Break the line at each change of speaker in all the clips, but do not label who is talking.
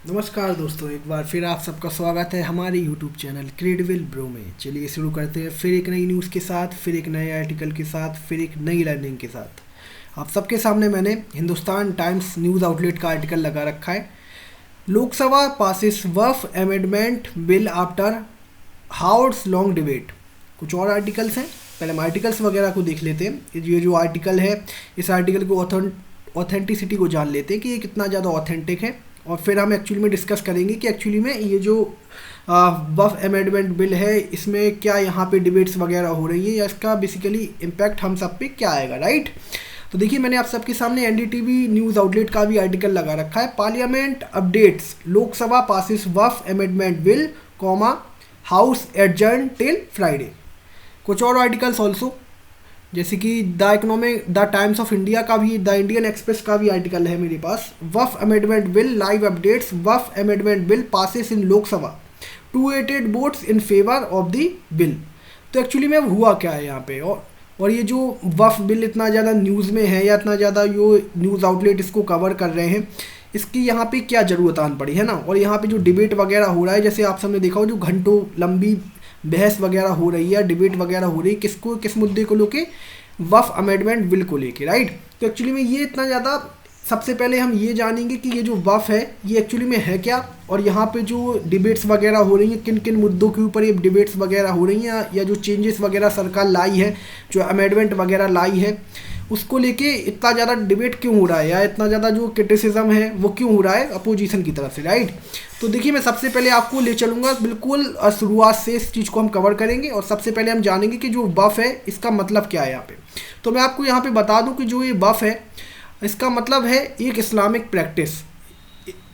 नमस्कार दोस्तों, एक बार फिर आप सबका स्वागत है हमारे YouTube चैनल क्रेडिबल ब्रो में। चलिए शुरू करते हैं फिर एक नई न्यूज़ के साथ, फिर एक नए आर्टिकल के साथ, फिर एक नई लर्निंग के साथ। आप सबके सामने मैंने हिंदुस्तान टाइम्स न्यूज़ आउटलेट का आर्टिकल लगा रखा है। Lok Sabha passes Waqf amendment bill after house long debate. कुछ और आर्टिकल्स हैं, पहले हम आर्टिकल्स वगैरह को देख लेते हैं। ये जो आर्टिकल है, इस आर्टिकल को ऑथेंटिसिटी को जान लेते हैं कि ये कितना ज़्यादा ऑथेंटिक है, और फिर हम एक्चुअली में डिस्कस करेंगे कि एक्चुअली में ये जो वफ अमेंडमेंट बिल है, इसमें क्या यहाँ पे डिबेट्स वगैरह हो रही है या इसका बेसिकली इम्पैक्ट हम सब पे क्या आएगा, राइट। तो देखिए, मैंने आप सबके सामने एनडीटीवी न्यूज़ आउटलेट का भी आर्टिकल लगा रखा है। Parliament updates, Lok Sabha passes Waqf amendment bill comma house adjourn till Friday. कुछ और आर्टिकल्स ऑल्सो, जैसे कि द टाइम्स ऑफ इंडिया का भी, द इंडियन एक्सप्रेस का भी आर्टिकल है मेरे पास। Waqf amendment bill live updates, Waqf amendment bill passes in Lok Sabha, 288 votes in favour of the bill. तो एक्चुअली में हुआ क्या है यहाँ पे, और ये जो वफ बिल इतना ज़्यादा न्यूज़ में है या इतना ज़्यादा यो न्यूज़ आउटलेट इसको कवर कर रहे हैं, इसकी यहाँ पे क्या ज़रूरत आन पड़ी है ना। और यहाँ पे जो डिबेट वगैरह हो रहा है, जैसे आप सबने देखा हो, जो घंटों लंबी बहस वगैरह हो रही है, डिबेट वगैरह हो रही है, किस मुद्दे को लेके, वफ अमेंडमेंट बिल को लेके, राइट। तो एक्चुअली में ये इतना ज़्यादा, सबसे पहले हम ये जानेंगे कि ये जो वफ है ये एक्चुअली में है क्या, और यहाँ पे जो डिबेट्स वगैरह हो रही हैं, किन किन मुद्दों के ऊपर ये डिबेट्स वगैरह हो रही हैं, या जो चेंजेस वगैरह सरकार लाई है, जो अमेंडमेंट वगैरह लाई है, उसको लेके इतना ज़्यादा डिबेट क्यों हो रहा है, या इतना ज़्यादा जो क्रिटिसिज्म है वो क्यों हो रहा है अपोजिशन की तरफ से, राइट। तो देखिए, मैं सबसे पहले आपको ले चलूँगा बिल्कुल शुरुआत से, इस चीज़ को हम कवर करेंगे, और सबसे पहले हम जानेंगे कि जो वफ है इसका मतलब क्या है यहाँ पे। तो मैं आपको यहाँ पे बता दूँ कि जो ये वफ है, इसका मतलब है एक इस्लामिक प्रैक्टिस।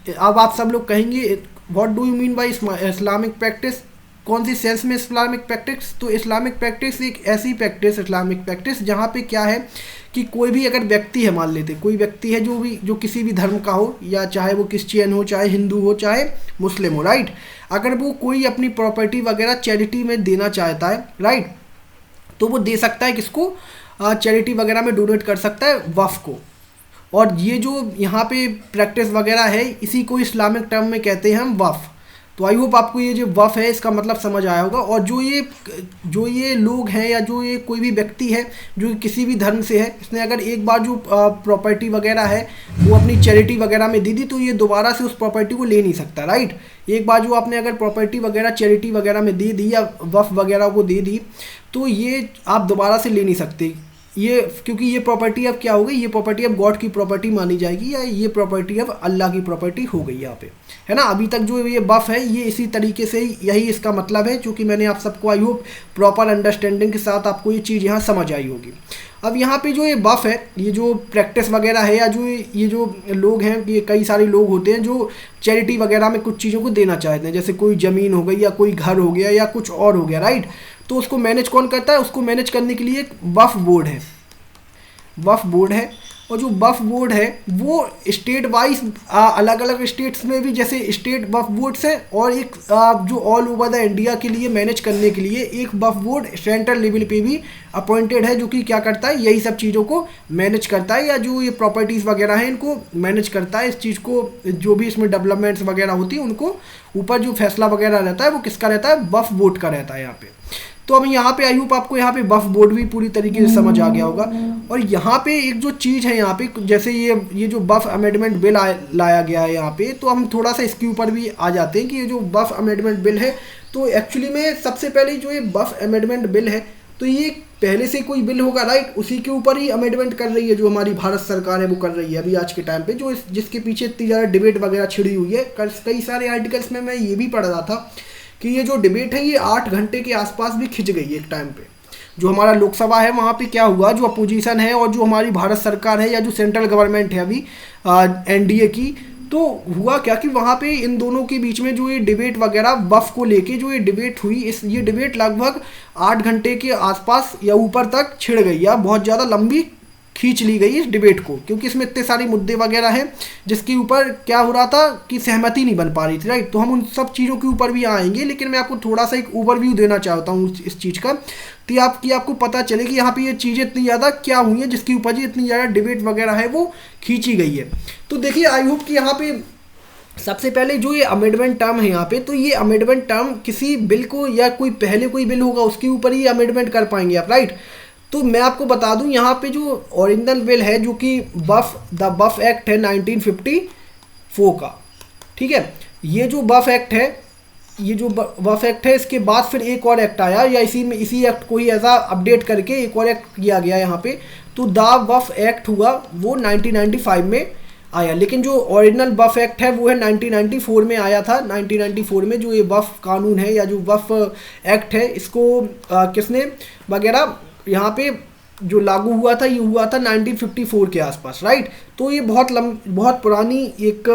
अब आप सब लोग कहेंगे, what do you mean by Islamic practice, कौन सी सेंस में इस्लामिक प्रैक्टिस। तो इस्लामिक प्रैक्टिस एक ऐसी प्रैक्टिस, इस्लामिक प्रैक्टिस जहाँ पे क्या है कि कोई भी अगर व्यक्ति है, मान लेते कोई व्यक्ति है जो किसी भी धर्म का हो, या चाहे वो क्रिश्चियन हो, चाहे हिंदू हो, चाहे मुस्लिम हो, राइट। अगर वो कोई अपनी प्रॉपर्टी वगैरह चैरिटी में देना चाहता है, राइट, तो वो दे सकता है किसको, चैरिटी वगैरह में डोनेट कर सकता है वफ को। और ये जो यहाँ पे प्रैक्टिस वगैरह है, इसी को इस्लामिक टर्म में कहते हैं हम वफ। तो आई होप आपको ये जो वफ है इसका मतलब समझ आया होगा। और जो ये लोग हैं, या जो ये कोई भी व्यक्ति है जो किसी भी धर्म से है, इसने अगर एक बार जो प्रॉपर्टी वगैरह है वो अपनी चैरिटी वगैरह में दे दी, तो ये दोबारा से उस प्रॉपर्टी को ले नहीं सकता, राइट। एक बार जो आपने अगर प्रॉपर्टी वगैरह चैरिटी वगैरह में दे दी, या वफ वगैरह को दे दी, तो ये आप दोबारा से ले नहीं सकते ये, क्योंकि ये प्रॉपर्टी अब क्या हो गई, ये प्रॉपर्टी अब गॉड की प्रॉपर्टी मानी जाएगी, या ये प्रॉपर्टी अब अल्लाह की प्रॉपर्टी हो गई यहाँ पे, है ना। अभी तक जो ये वफ है, ये इसी तरीके से यही इसका मतलब है, क्योंकि मैंने आप सबको आई होप प्रॉपर अंडरस्टैंडिंग के साथ आपको ये चीज़ यहाँ समझ आई होगी। अब यहाँ पे जो ये वफ है, ये जो प्रैक्टिस वगैरह है, या जो ये जो लोग हैं, ये कई सारे लोग होते हैं जो चैरिटी वगैरह में कुछ चीज़ों को देना चाहते हैं, जैसे कोई ज़मीन हो गई, या कोई घर हो गया, या कुछ और हो गया, राइट। तो उसको मैनेज कौन करता है, उसको मैनेज करने के लिए एक वफ बोर्ड है, वफ बोर्ड है। और जो वफ बोर्ड है वो स्टेट वाइज अलग अलग स्टेट्स में भी जैसे स्टेट वफ बोर्ड्स हैं, और एक जो ऑल ओवर द इंडिया के लिए मैनेज करने के लिए एक वफ बोर्ड सेंट्रल लेवल पे भी अपॉइंटेड है, जो कि क्या करता है, यही सब चीज़ों को मैनेज करता है, या जो ये प्रॉपर्टीज़ वगैरह हैं इनको मैनेज करता है। इस चीज़ को, जो भी इसमें डेवलपमेंट्स वगैरह होती है, उनको ऊपर जो फैसला वगैरह रहता है वो किसका रहता है, वफ बोर्ड का रहता है यहाँ पे। तो अब यहाँ पे आई होप आपको यहाँ पे वफ बोर्ड भी पूरी तरीके से समझ आ गया होगा। और यहाँ पे एक जो चीज़ है, यहाँ पे जैसे ये जो वफ अमेंडमेंट बिल लाया गया है यहाँ पे, तो हम थोड़ा सा इसके ऊपर भी आ जाते हैं कि ये जो वफ अमेंडमेंट बिल है, तो एक्चुअली में सबसे पहले जो ये वफ अमेंडमेंट बिल है, तो ये पहले से कोई बिल होगा, राइट, उसी के ऊपर ही अमेंडमेंट कर रही है जो हमारी भारत सरकार है, वो कर रही है अभी आज के टाइम पे, जो जिसके पीछे इतनी ज़्यादा डिबेट वगैरह छिड़ी हुई है। कई सारे आर्टिकल्स में मैं ये भी पढ़ रहा था कि ये जो डिबेट है ये 8 घंटे के आसपास भी खिंच गई एक टाइम पे। जो हमारा लोकसभा है वहाँ पे क्या हुआ, जो अपोजिशन है और जो हमारी भारत सरकार है, या जो सेंट्रल गवर्नमेंट है अभी एनडीए की, तो हुआ क्या कि वहाँ पे इन दोनों के बीच में जो ये डिबेट वगैरह वफ को लेके जो ये डिबेट हुई, ये डिबेट लगभग 8 घंटे के आसपास या ऊपर तक छिड़ गई, या बहुत ज़्यादा लंबी खींच ली गई इस डिबेट को, क्योंकि इसमें इतने सारे मुद्दे वगैरह हैं जिसके ऊपर क्या हो रहा था कि सहमति नहीं बन पा रही थी, राइट। तो हम उन सब चीज़ों के ऊपर भी आएंगे, लेकिन मैं आपको थोड़ा सा एक ओवरव्यू देना चाहता हूँ इस चीज़ का, तो आपको पता चले कि यहाँ पे ये चीज़ें इतनी ज़्यादा क्या हुई हैं जिसकी ऊपर जी इतनी ज़्यादा डिबेट वगैरह है वो खींची गई है। तो देखिए, आई होप कि यहाँ पे सबसे पहले जो ये अमेंडमेंट टर्म है यहाँ पे, तो ये अमेंडमेंट टर्म किसी बिल को या कोई पहले कोई बिल होगा उसके ऊपर ही अमेंडमेंट कर पाएंगे आप, राइट। तो मैं आपको बता दूं यहाँ पे जो ओरिजिनल बिल है जो कि बफ एक्ट है 1954 का, ठीक है। ये जो बफ एक्ट है, ये जो बफ एक्ट है, इसके बाद फिर एक और एक्ट आया, या इसी एक्ट को ही ऐसा अपडेट करके एक और एक्ट किया गया यहाँ पे। तो द बफ एक्ट हुआ वो 1995 में आया, लेकिन जो ओरिजिनल बफ एक्ट है वो है 1994 में आया था। 1994 में जो ये बफ कानून है या जो बफ एक्ट है, इसको किसने वगैरह यहाँ पे जो लागू हुआ था, ये हुआ था 1954 के आसपास, राइट। तो ये बहुत पुरानी एक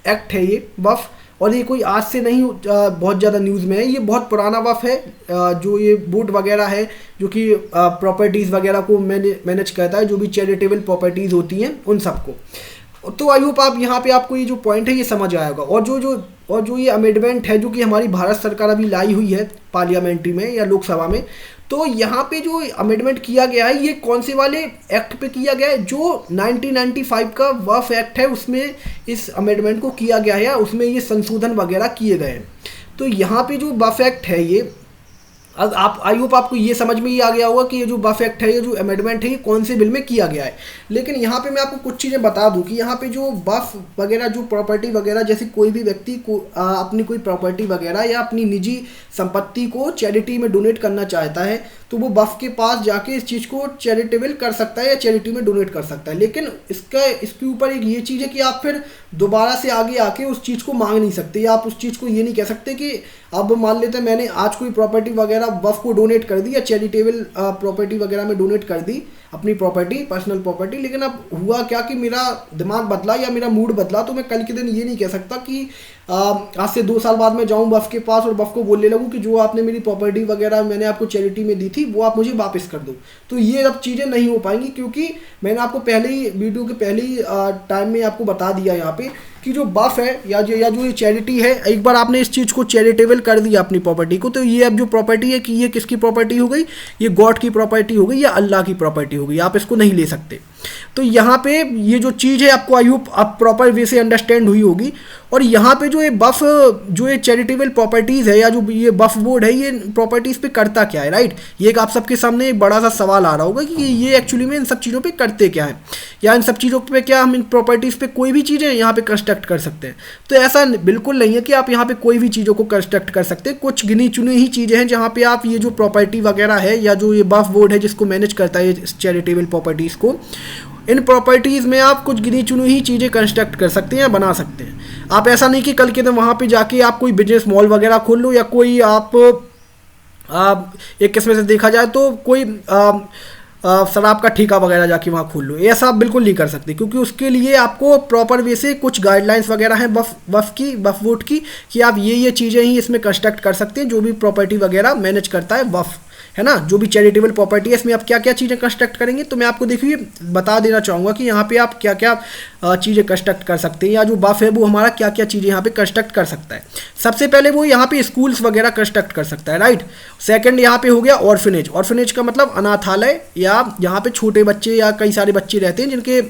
एक्ट है ये बफ, और ये कोई आज से नहीं बहुत ज़्यादा न्यूज़ में है, ये बहुत पुराना वफ है। जो ये बोर्ड वगैरह है जो कि प्रॉपर्टीज़ वगैरह को मैनेज करता है, जो भी चैरिटेबल प्रॉपर्टीज़ होती हैं उन सबको। तो आई होप आप यहाँ पे आपको ये जो पॉइंट है ये समझ आया होगा। और जो ये अमेंडमेंट है जो कि हमारी भारत सरकार अभी लाई हुई है पार्लियामेंट्री में या लोकसभा में, तो यहाँ पे जो अमेंडमेंट किया गया है ये कौन से वाले एक्ट पे किया गया है, जो 1995 का वफ एक्ट है उसमें इस अमेंडमेंट को किया गया है, उसमें ये संशोधन वगैरह किए गए हैं। तो यहाँ पे जो वफ एक्ट है ये, अब आप आई होप आपको ये समझ में ही आ गया होगा कि ये जो बफ एक्ट है, ये जो अमेंडमेंट है, ये कौन से बिल में किया गया है। लेकिन यहाँ पे मैं आपको कुछ चीज़ें बता दूं कि यहाँ पे जो बफ वगैरह, जो प्रॉपर्टी वगैरह, जैसे कोई भी व्यक्ति को अपनी कोई प्रॉपर्टी वगैरह या अपनी निजी संपत्ति को चैरिटी में डोनेट करना चाहता है, तो वो बफ के पास जाके इस चीज़ को चैरिटेबल कर सकता है या चैरिटी में डोनेट कर सकता है। लेकिन इसके ऊपर एक ये चीज़ है कि आप फिर दोबारा से आगे आके उस चीज़ को मांग नहीं सकते, या आप उस चीज़ को ये नहीं कह सकते कि अब मान लेते हैं मैंने आज कोई प्रॉपर्टी वगैरह बफ को डोनेट कर दी या चैरिटेबल प्रॉपर्टी वगैरह में डोनेट कर दी अपनी प्रॉपर्टी, पर्सनल प्रॉपर्टी, लेकिन अब हुआ क्या कि मेरा दिमाग बदला या मेरा मूड बदला, तो मैं कल के दिन ये नहीं कह सकता कि आज से 2 साल बाद मैं जाऊं बफ के पास और बफ को बोलने लगूं कि जो आपने मेरी प्रॉपर्टी वगैरह मैंने आपको चैरिटी में दी थी वो आप मुझे वापस कर दो। तो ये अब चीज़ें नहीं हो पाएंगी, क्योंकि मैंने आपको पहले ही वीडियो के पहले ही टाइम में आपको बता दिया यहाँ पे कि जो बफ है या जो ये चैरिटी है, एक बार आपने इस चीज़ को चैरिटेबल कर दिया अपनी प्रॉपर्टी को, तो ये अब जो प्रॉपर्टी है कि ये किसकी प्रॉपर्टी हो गई, ये गॉड की प्रॉपर्टी हो गई या अल्लाह की प्रॉपर्टी हो गई, आप इसको नहीं ले सकते। तो यहाँ पे ये जो चीज़ है आपको आई होप आप प्रॉपर वे से अंडरस्टैंड हुई होगी। और यहाँ पे जो ये बफ, जो ये चैरिटेबल प्रॉपर्टीज़ है या जो ये बफ बोर्ड है, ये प्रॉपर्टीज़ पे करता क्या है, राइट। ये एक आप सबके सामने एक बड़ा सा सवाल आ रहा होगा कि ये एक्चुअली में इन सब चीज़ों पे करते क्या है, या इन सब चीज़ों पे क्या हम इन प्रॉपर्टीज़ पे कोई भी चीज़ें यहाँ पे कंस्ट्रक्ट कर सकते हैं। तो ऐसा बिल्कुल नहीं है कि आप यहाँ पे कोई भी चीज़ों को कंस्ट्रक्ट कर सकते हैं। कुछ गिनी चुनी ही चीज़ें हैं जहाँ पे आप ये जो प्रॉपर्टी वगैरह है या जो ये बफ बोर्ड है जिसको मैनेज करता है चैरिटेबल प्रॉपर्टीज़ को, इन प्रॉपर्टीज़ में आप कुछ गिनी चुनी ही चीज़ें कंस्ट्रक्ट कर सकते हैं या बना सकते हैं। आप ऐसा नहीं कि कल के दिन वहाँ पे जाके आप कोई बिजनेस मॉल वगैरह खोल लो, या कोई आप एक किस्म से देखा जाए तो कोई शराब का ठेका वगैरह जाके वहाँ खोल लो, ऐसा आप बिल्कुल नहीं कर सकते, क्योंकि उसके लिए आपको प्रॉपर वे से कुछ गाइडलाइंस वगैरह हैं बफ बोर्ड की कि आप ये चीज़ें ही इसमें कंस्ट्रक्ट कर सकते हैं, जो भी प्रॉपर्टी वगैरह मैनेज करता है बफ, है ना, जो भी चैरिटेबल प्रॉपर्टी है इसमें आप क्या क्या चीज़ें कंस्ट्रक्ट करेंगे। तो मैं आपको देखिए बता देना चाहूँगा कि यहाँ पे आप क्या क्या चीज़ें कंस्ट्रक्ट कर सकते हैं, या जो बफ है वो हमारा क्या क्या चीज़ें यहाँ पे कंस्ट्रक्ट कर सकता है। सबसे पहले वो यहाँ पे स्कूल्स वगैरह कंस्ट्रक्ट कर सकता है, राइट। सेकंड यहाँ पे हो गया ऑर्फनेज। ऑर्फनेज का मतलब अनाथालय, या यहाँ पे छोटे बच्चे या कई सारे बच्चे रहते हैं जिनके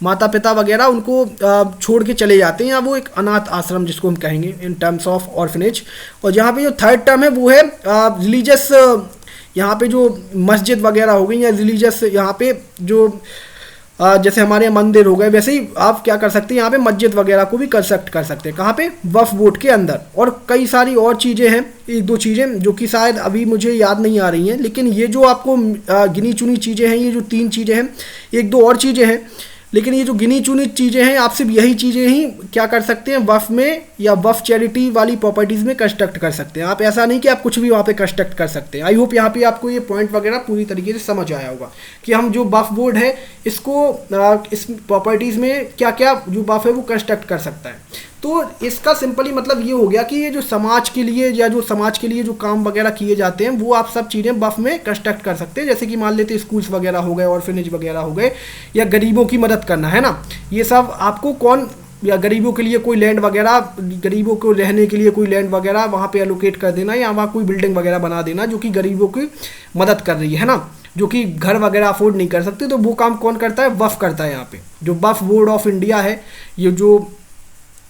माता पिता वगैरह उनको छोड़ के चले जाते हैं, या वो एक अनाथ आश्रम जिसको हम कहेंगे इन टर्म्स ऑफ ऑर्फनेज। और यहाँ पे जो थर्ड टर्म है वो है रिलीजियस, यहाँ पे जो मस्जिद वगैरह हो गई या रिलीजियस, यहाँ पे जो जैसे हमारे यहाँ मंदिर हो गए, वैसे ही आप क्या कर सकते हैं, यहाँ पे मस्जिद वगैरह को भी कंस्ट्रक्ट कर सकते हैं। कहाँ पे, वक्फ बोर्ड के अंदर। और कई सारी और चीज़ें हैं, एक दो चीज़ें जो कि शायद अभी मुझे याद नहीं आ रही हैं, लेकिन ये जो आपको गिनी चुनी चीज़ें हैं, ये जो 3 चीज़ें हैं, एक दो और चीज़ें हैं, लेकिन ये जो गिनी चुनी चीज़ें हैं आप सिर्फ यही चीज़ें ही क्या कर सकते हैं, वफ़ में या वफ़ चैरिटी वाली प्रॉपर्टीज़ में कंस्ट्रक्ट कर सकते हैं। आप ऐसा नहीं कि आप कुछ भी वहाँ पे कंस्ट्रक्ट कर सकते हैं। आई होप यहाँ पे आपको ये पॉइंट वगैरह पूरी तरीके से समझ आया होगा कि हम जो वफ़ बोर्ड है इसको इस प्रॉपर्टीज़ में क्या क्या जो वफ़ है वो कंस्ट्रक्ट कर सकता है। तो इसका सिंपली मतलब ये हो गया कि ये जो समाज के लिए या जो समाज के लिए जो काम वगैरह किए जाते हैं वो आप सब चीज़ें वफ़ में कंस्ट्रक्ट कर सकते हैं। जैसे कि मान लेते स्कूल्स वगैरह हो गए, ऑर्फनेज वगैरह हो गए, या गरीबों की मदद करना, है ना। ये सब आपको कौन, या गरीबों के लिए कोई लैंड वगैरह, गरीबों को रहने के लिए कोई लैंड वगैरह वहाँ पे एलोकेट कर देना, या वहाँ कोई बिल्डिंग वगैरह बना देना जो कि गरीबों की मदद कर रही है ना, जो कि घर वगैरह अफोर्ड नहीं कर सकते, तो वो काम कौन करता है, वफ़ करता है। यहाँ पे जो वफ़ बोर्ड ऑफ इंडिया है, ये जो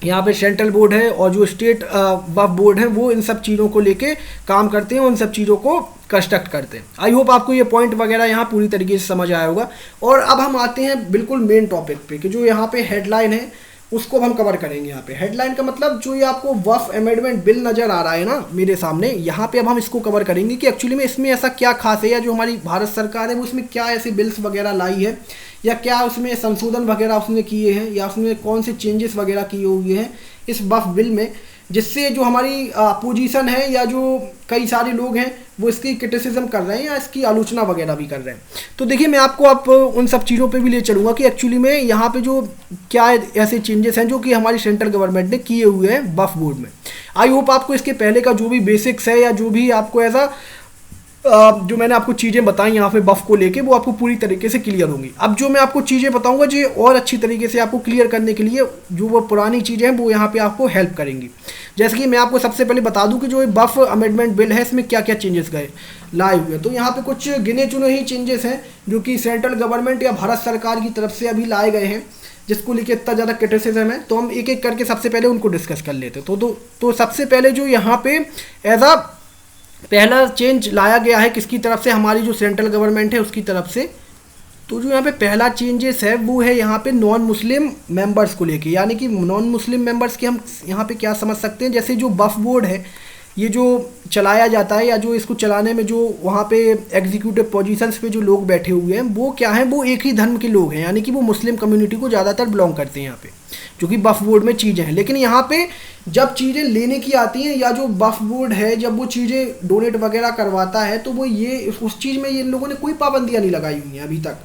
यहाँ पे सेंट्रल बोर्ड है और जो स्टेट वक्फ बोर्ड है वो इन सब चीज़ों को लेके काम करते हैं, उन सब चीज़ों को कंस्ट्रक्ट करते हैं। आई होप आपको ये पॉइंट वगैरह यहाँ पूरी तरीके से समझ आया होगा। और अब हम आते हैं बिल्कुल मेन टॉपिक पे कि जो यहाँ पे हेडलाइन है उसको हम कवर करेंगे। यहाँ पे हेडलाइन का मतलब जो ये आपको वक्फ अमेंडमेंट बिल नज़र आ रहा है ना मेरे सामने, यहाँ पे अब हम इसको कवर करेंगे कि एक्चुअली में इसमें ऐसा क्या खास है, या जो हमारी भारत सरकार है वो इसमें क्या ऐसे बिल्स वगैरह लाई है, या क्या उसमें संशोधन वगैरह उसने किए हैं, या उसमें कौन से चेंजेस वगैरह किए हुए हैं इस वक्फ बिल में, जिससे जो हमारी अपोजिशन है या जो कई सारे लोग हैं वो इसकी क्रिटिसिज्म कर रहे हैं या इसकी आलोचना वगैरह भी कर रहे हैं। तो देखिए मैं आपको अब उन सब चीज़ों पे भी ले चलूँगा कि एक्चुअली में यहाँ पे जो क्या ऐसे चेंजेस हैं जो कि हमारी सेंट्रल गवर्नमेंट ने किए हुए हैं वक्फ बोर्ड में। आई होप आपको इसके पहले का जो भी बेसिक्स है या जो भी आपको ऐसा जो मैंने आपको चीज़ें बताई यहाँ पे बफ को लेके वो आपको पूरी तरीके से क्लियर होंगी। अब जो मैं आपको चीज़ें बताऊंगा जो और अच्छी तरीके से आपको क्लियर करने के लिए जो वो पुरानी चीज़ें हैं वो यहाँ पे आपको हेल्प करेंगी। जैसे कि मैं आपको सबसे पहले बता दूं कि जो बफ अमेंडमेंट बिल है इसमें क्या क्या चेंजेस गए लाए हुए। तो यहाँ पे कुछ गिने चुने ही चेंजेस हैं जो कि सेंट्रल गवर्नमेंट या भारत सरकार की तरफ से अभी लाए गए हैं, जिसको लेके इतना ज़्यादा क्रिटिसिज्म है। तो हम एक एक करके सबसे पहले उनको डिस्कस कर लेते। तो सबसे पहले जो यहाँ पे एज अ पहला चेंज लाया गया है किसकी तरफ से, हमारी जो सेंट्रल गवर्नमेंट है उसकी तरफ से। तो जो यहाँ पे पहला चेंजेस है वो है यहाँ पे नॉन मुस्लिम मेंबर्स को लेके, यानी कि नॉन मुस्लिम मेंबर्स के हम यहाँ पे क्या समझ सकते हैं, जैसे जो वक्फ बोर्ड है ये जो चलाया जाता है या जो इसको चलाने में जो वहाँ पे एग्जीक्यूटिव पोजीशंस पे जो लोग बैठे हुए हैं वो क्या हैं, वो एक ही धर्म के लोग हैं, यानी कि वो मुस्लिम कम्युनिटी को ज़्यादातर बिलोंग करते हैं यहाँ पे, जो कि वक्फ बोर्ड में चीज़ें हैं। लेकिन यहाँ पे जब चीज़ें लेने की आती हैं या जो वक्फ बोर्ड है जब वो चीज़ें डोनेट वगैरह करवाता है तो वो ये उस चीज़ में ये लोगों ने कोई पाबंदियाँ नहीं लगाई हुई हैं अभी तक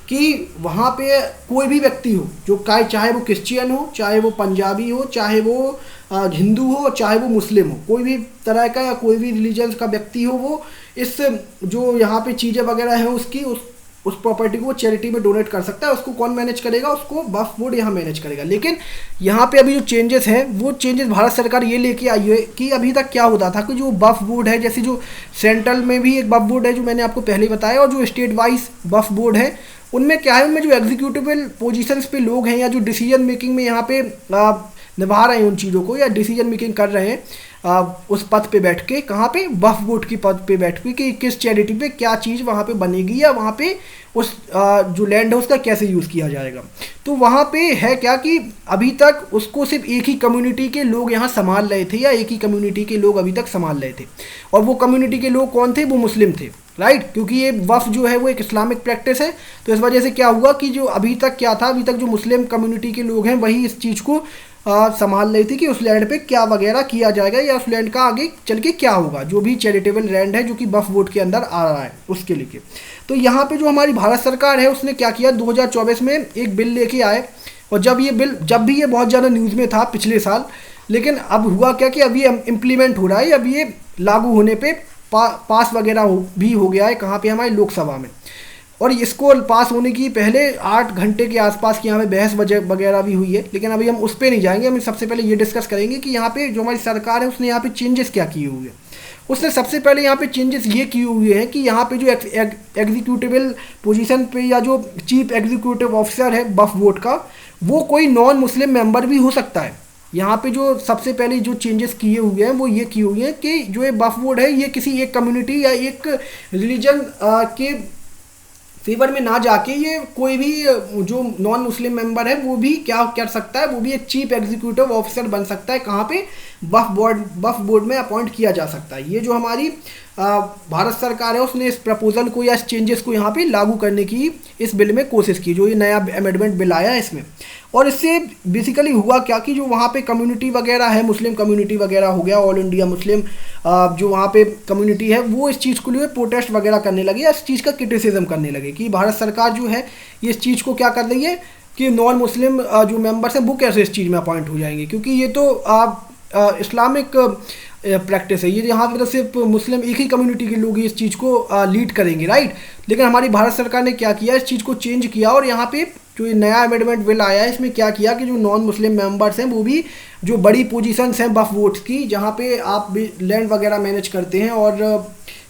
कि वहाँ पे कोई भी व्यक्ति हो जो चाहे वो क्रिश्चियन हो, चाहे वो पंजाबी हो, चाहे वो हिंदू हो, चाहे वो मुस्लिम हो, कोई भी तरह का या कोई भी रिलीजन्स का व्यक्ति हो, वो इस जो यहाँ पे चीज़ें वगैरह हैं उसकी उस प्रॉपर्टी को चैरिटी में डोनेट कर सकता है। उसको कौन मैनेज करेगा, उसको वक्फ बोर्ड यहाँ मैनेज करेगा। लेकिन यहाँ पे अभी जो चेंजेस हैं वो चेंजेस भारत सरकार ये लेके आई है कि अभी तक क्या होता था कि जो वक्फ बोर्ड है, जैसे जो सेंट्रल में भी एक वक्फ बोर्ड है जो मैंने आपको पहले बताया, और जो स्टेट वाइज वक्फ बोर्ड है उनमें क्या है, उनमें जो एग्जीक्यूटिव पोजीशंस पे लोग हैं या जो डिसीजन मेकिंग में यहाँ पे निभा रहे हैं उन चीज़ों को या डिसीजन मेकिंग कर रहे हैं उस पद पे बैठ के, कहाँ पे, वक्फ बोर्ड की पद पे बैठ के कि किस चैरिटी पे क्या चीज़ वहाँ पे बनेगी या वहाँ पे उस जो लैंड है उसका कैसे यूज़ किया जाएगा। तो वहाँ पे है क्या कि अभी तक उसको सिर्फ एक ही कम्युनिटी के लोग यहाँ संभाल रहे थे या एक ही कम्युनिटी के लोग अभी तक संभाल रहे थे, और वो कम्युनिटी के लोग कौन थे, वो मुस्लिम थे, राइट। क्योंकि ये वक्फ जो है वो एक इस्लामिक प्रैक्टिस है, तो इस वजह से क्या हुआ कि जो अभी तक क्या था, अभी तक जो मुस्लिम कम्युनिटी के लोग हैं वही इस चीज़ को संभाल रही थी कि उस लैंड पे क्या वगैरह किया जाएगा या उस लैंड का आगे चल के क्या होगा, जो भी चैरिटेबल लैंड है जो कि वक्फ बोर्ड के अंदर आ रहा है उसके लिए। तो यहाँ पे जो हमारी भारत सरकार है उसने क्या किया, 2024 में एक बिल लेके आए, और जब भी ये बहुत ज़्यादा न्यूज़ में था पिछले साल, लेकिन अब हुआ क्या कि अभी इम्प्लीमेंट हो रहा है, अब ये लागू होने पे पास वगैरह भी हो गया है, कहाँ पे, हमारी लोकसभा में। और इसको पास होने की पहले 8 घंटे के आसपास की यहाँ पे बहस वगैरह भी हुई है, लेकिन अभी हम उस पर नहीं जाएंगे। हम सबसे पहले ये डिस्कस करेंगे कि यहाँ पे जो हमारी सरकार है उसने यहाँ पे चेंजेस क्या किए हुए हैं। उसने सबसे पहले यहाँ पे चेंजेस ये किए हुए हैं कि यहाँ पे जो एग्जीक्यूटिवल पोजीशन पे या जो चीफ एग्जीक्यूटिव ऑफिसर है वक्फ बोर्ड का, वो कोई नॉन मुस्लिम मेंबर भी हो सकता है। यहाँ पे जो सबसे पहले जो चेंजेस किए हुए हैं वो ये किए हुए हैं कि जो ये वक्फ बोर्ड है ये किसी एक कम्युनिटी या एक रिलीजन के फेवर में ना जाके ये कोई भी जो नॉन मुस्लिम मेंबर है वो भी क्या कर सकता है, वो भी एक चीफ एग्जीक्यूटिव ऑफिसर बन सकता है, कहाँ पे, वक्फ बोर्ड में अपॉइंट किया जा सकता है। ये जो हमारी भारत सरकार है उसने इस प्रपोजल को या इस चेंजेस को यहाँ पे लागू करने की इस बिल में कोशिश की, जो ये नया अमेंडमेंट बिल आया है इसमें। और इससे बेसिकली हुआ क्या कि जो वहाँ पे कम्युनिटी वगैरह है, मुस्लिम कम्युनिटी वगैरह हो गया, ऑल इंडिया मुस्लिम जो वहाँ पे कम्युनिटी है वो इस चीज़ को लिए प्रोटेस्ट वगैरह करने लगे या इस चीज़ का क्रिटिसिज्म करने लगे कि भारत सरकार जो है ये इस चीज़ को क्या कर रही है कि नॉन मुस्लिम जो मेंबर्स हैं वो कैसे इस चीज़ में अपॉइंट हो जाएंगे, क्योंकि ये तो इस्लामिक प्रैक्टिस है, ये यहाँ पे तो सिर्फ मुस्लिम एक ही कम्युनिटी के लोग इस चीज़ को लीड करेंगे, राइट। लेकिन हमारी भारत सरकार ने क्या किया, इस चीज़ को चेंज किया, और यहाँ पे जो ये नया अमेंडमेंट बिल आया है इसमें क्या किया कि जो नॉन मुस्लिम मेंबर्स हैं वो भी जो बड़ी पोजीशंस हैं वक्फ बोर्ड की, जहाँ पे आप भी लैंड वगैरह मैनेज करते हैं और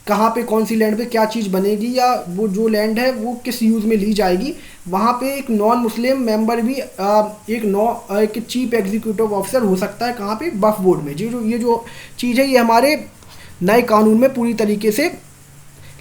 कहाँ पे कौन सी लैंड पे क्या चीज़ बनेगी या वो जो लैंड है वो किस यूज़ में ली जाएगी, वहाँ पे एक नॉन मुस्लिम मेंबर भी एक चीफ एग्जीक्यूटिव ऑफिसर हो सकता है। कहाँ पे? वक्फ बोर्ड में। ये जो चीज़ है ये हमारे नए कानून में पूरी तरीके से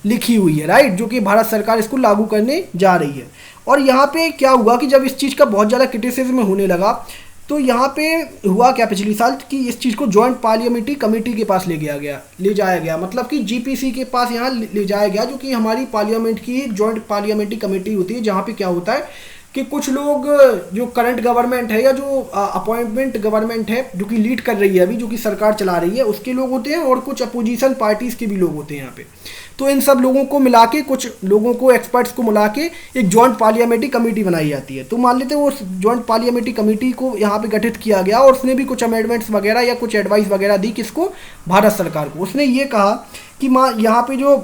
लिखी हुई है, राइट, जो कि भारत सरकार इसको लागू करने जा रही है। और यहाँ पे क्या हुआ कि जब इस चीज़ का बहुत ज़्यादा क्रिटिसिज्म होने लगा तो यहाँ पे हुआ क्या पिछली साल कि इस चीज़ को जॉइंट पार्लियामेंट्री कमेटी के पास ले जाया गया, मतलब कि जीपीसी के पास यहाँ ले जाया गया, जो कि हमारी पार्लियामेंट की जॉइंट पार्लियामेंट्री कमेटी होती है, जहाँ पे क्या होता है कि कुछ लोग जो करंट गवर्नमेंट है या जो अपॉइंटमेंट गवर्नमेंट है जो कि लीड कर रही है अभी, जो कि सरकार चला रही है, उसके लोग होते हैं और कुछ अपोजिशन पार्टीज़ के भी लोग होते हैं यहाँ पे। तो इन सब लोगों को मिला के, कुछ लोगों को, एक्सपर्ट्स को मिला के एक जॉइंट पार्लियामेंट्री कमेटी बनाई जाती है। तो मान लेते हैं वो जॉइंट पार्लियामेंट्री कमेटी को यहाँ पे गठित किया गया और उसने भी कुछ अमेंडमेंट्स वगैरह या कुछ एडवाइस वगैरह दी किसको? भारत सरकार को। उसने ये कहा कि यहाँ पे जो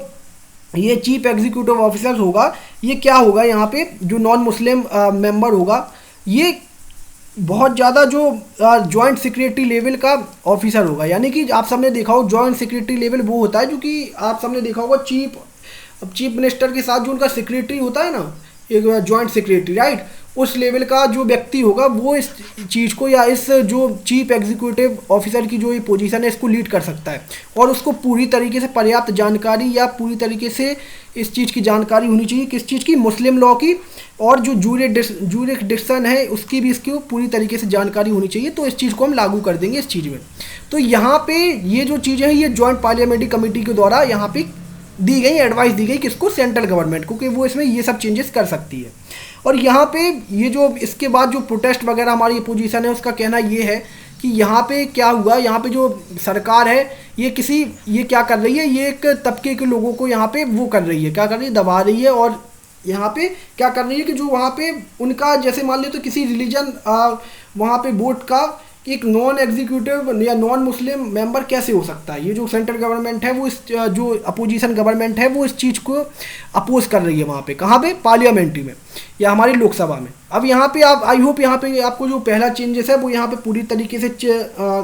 ये चीफ एग्जीक्यूटिव ऑफिसर होगा, ये क्या होगा, यहाँ पे जो नॉन मुस्लिम मेंबर होगा, ये बहुत ज़्यादा जो जॉइंट सेक्रेटरी लेवल का ऑफिसर होगा। यानी कि आप सबने देखा हो जॉइंट सेक्रेटरी लेवल वो होता है जो कि आप सबने देखा होगा चीफ मिनिस्टर के साथ जो उनका सेक्रेटरी होता है ना, एक जॉइंट सेक्रेटरी, राइट, उस लेवल का जो व्यक्ति होगा वो इस चीज़ को या इस जो चीफ एग्जीक्यूटिव ऑफिसर की जो ये पोजीशन है इसको लीड कर सकता है। और उसको पूरी तरीके से पर्याप्त जानकारी या पूरी तरीके से इस चीज़ की जानकारी होनी चाहिए, किस चीज़ की? मुस्लिम लॉ की, और जो जूरिडिक्शन है उसकी भी इसकी पूरी तरीके से जानकारी होनी चाहिए। तो इस चीज़ को हम लागू कर देंगे इस चीज़ में। तो यहाँ पे ये जो चीज़ें हैं ये जॉइंट पार्लियामेंट्री कमेटी के द्वारा यहाँ पे दी गई, एडवाइस दी गई किसको? सेंट्रल गवर्नमेंट को, कि वो इसमें ये सब चेंजेस कर सकती है। और यहाँ पे ये जो इसके बाद जो प्रोटेस्ट वगैरह हमारी अपोजिशन है उसका कहना ये है कि यहाँ पे क्या हुआ, यहाँ पे जो सरकार है ये क्या कर रही है, ये एक तबके के लोगों को यहाँ पे वो कर रही है, क्या कर रही है? दबा रही है। और यहाँ पे क्या कर रही है कि जो वहाँ पे उनका, जैसे मान लो तो किसी रिलीजन वहाँ पे वोट का एक नॉन एग्जीक्यूटिव या नॉन मुस्लिम मेंबर कैसे हो सकता है? ये जो सेंट्रल गवर्नमेंट है वो इस जो अपोजिशन गवर्नमेंट है वो इस चीज़ को अपोज कर रही है वहाँ पे। कहाँ पे? पार्लियामेंट्री में या हमारी लोकसभा में। अब यहाँ पे आप, आई होप यहाँ पे आपको जो पहला चेंजेस है वो यहाँ पे पूरी तरीके से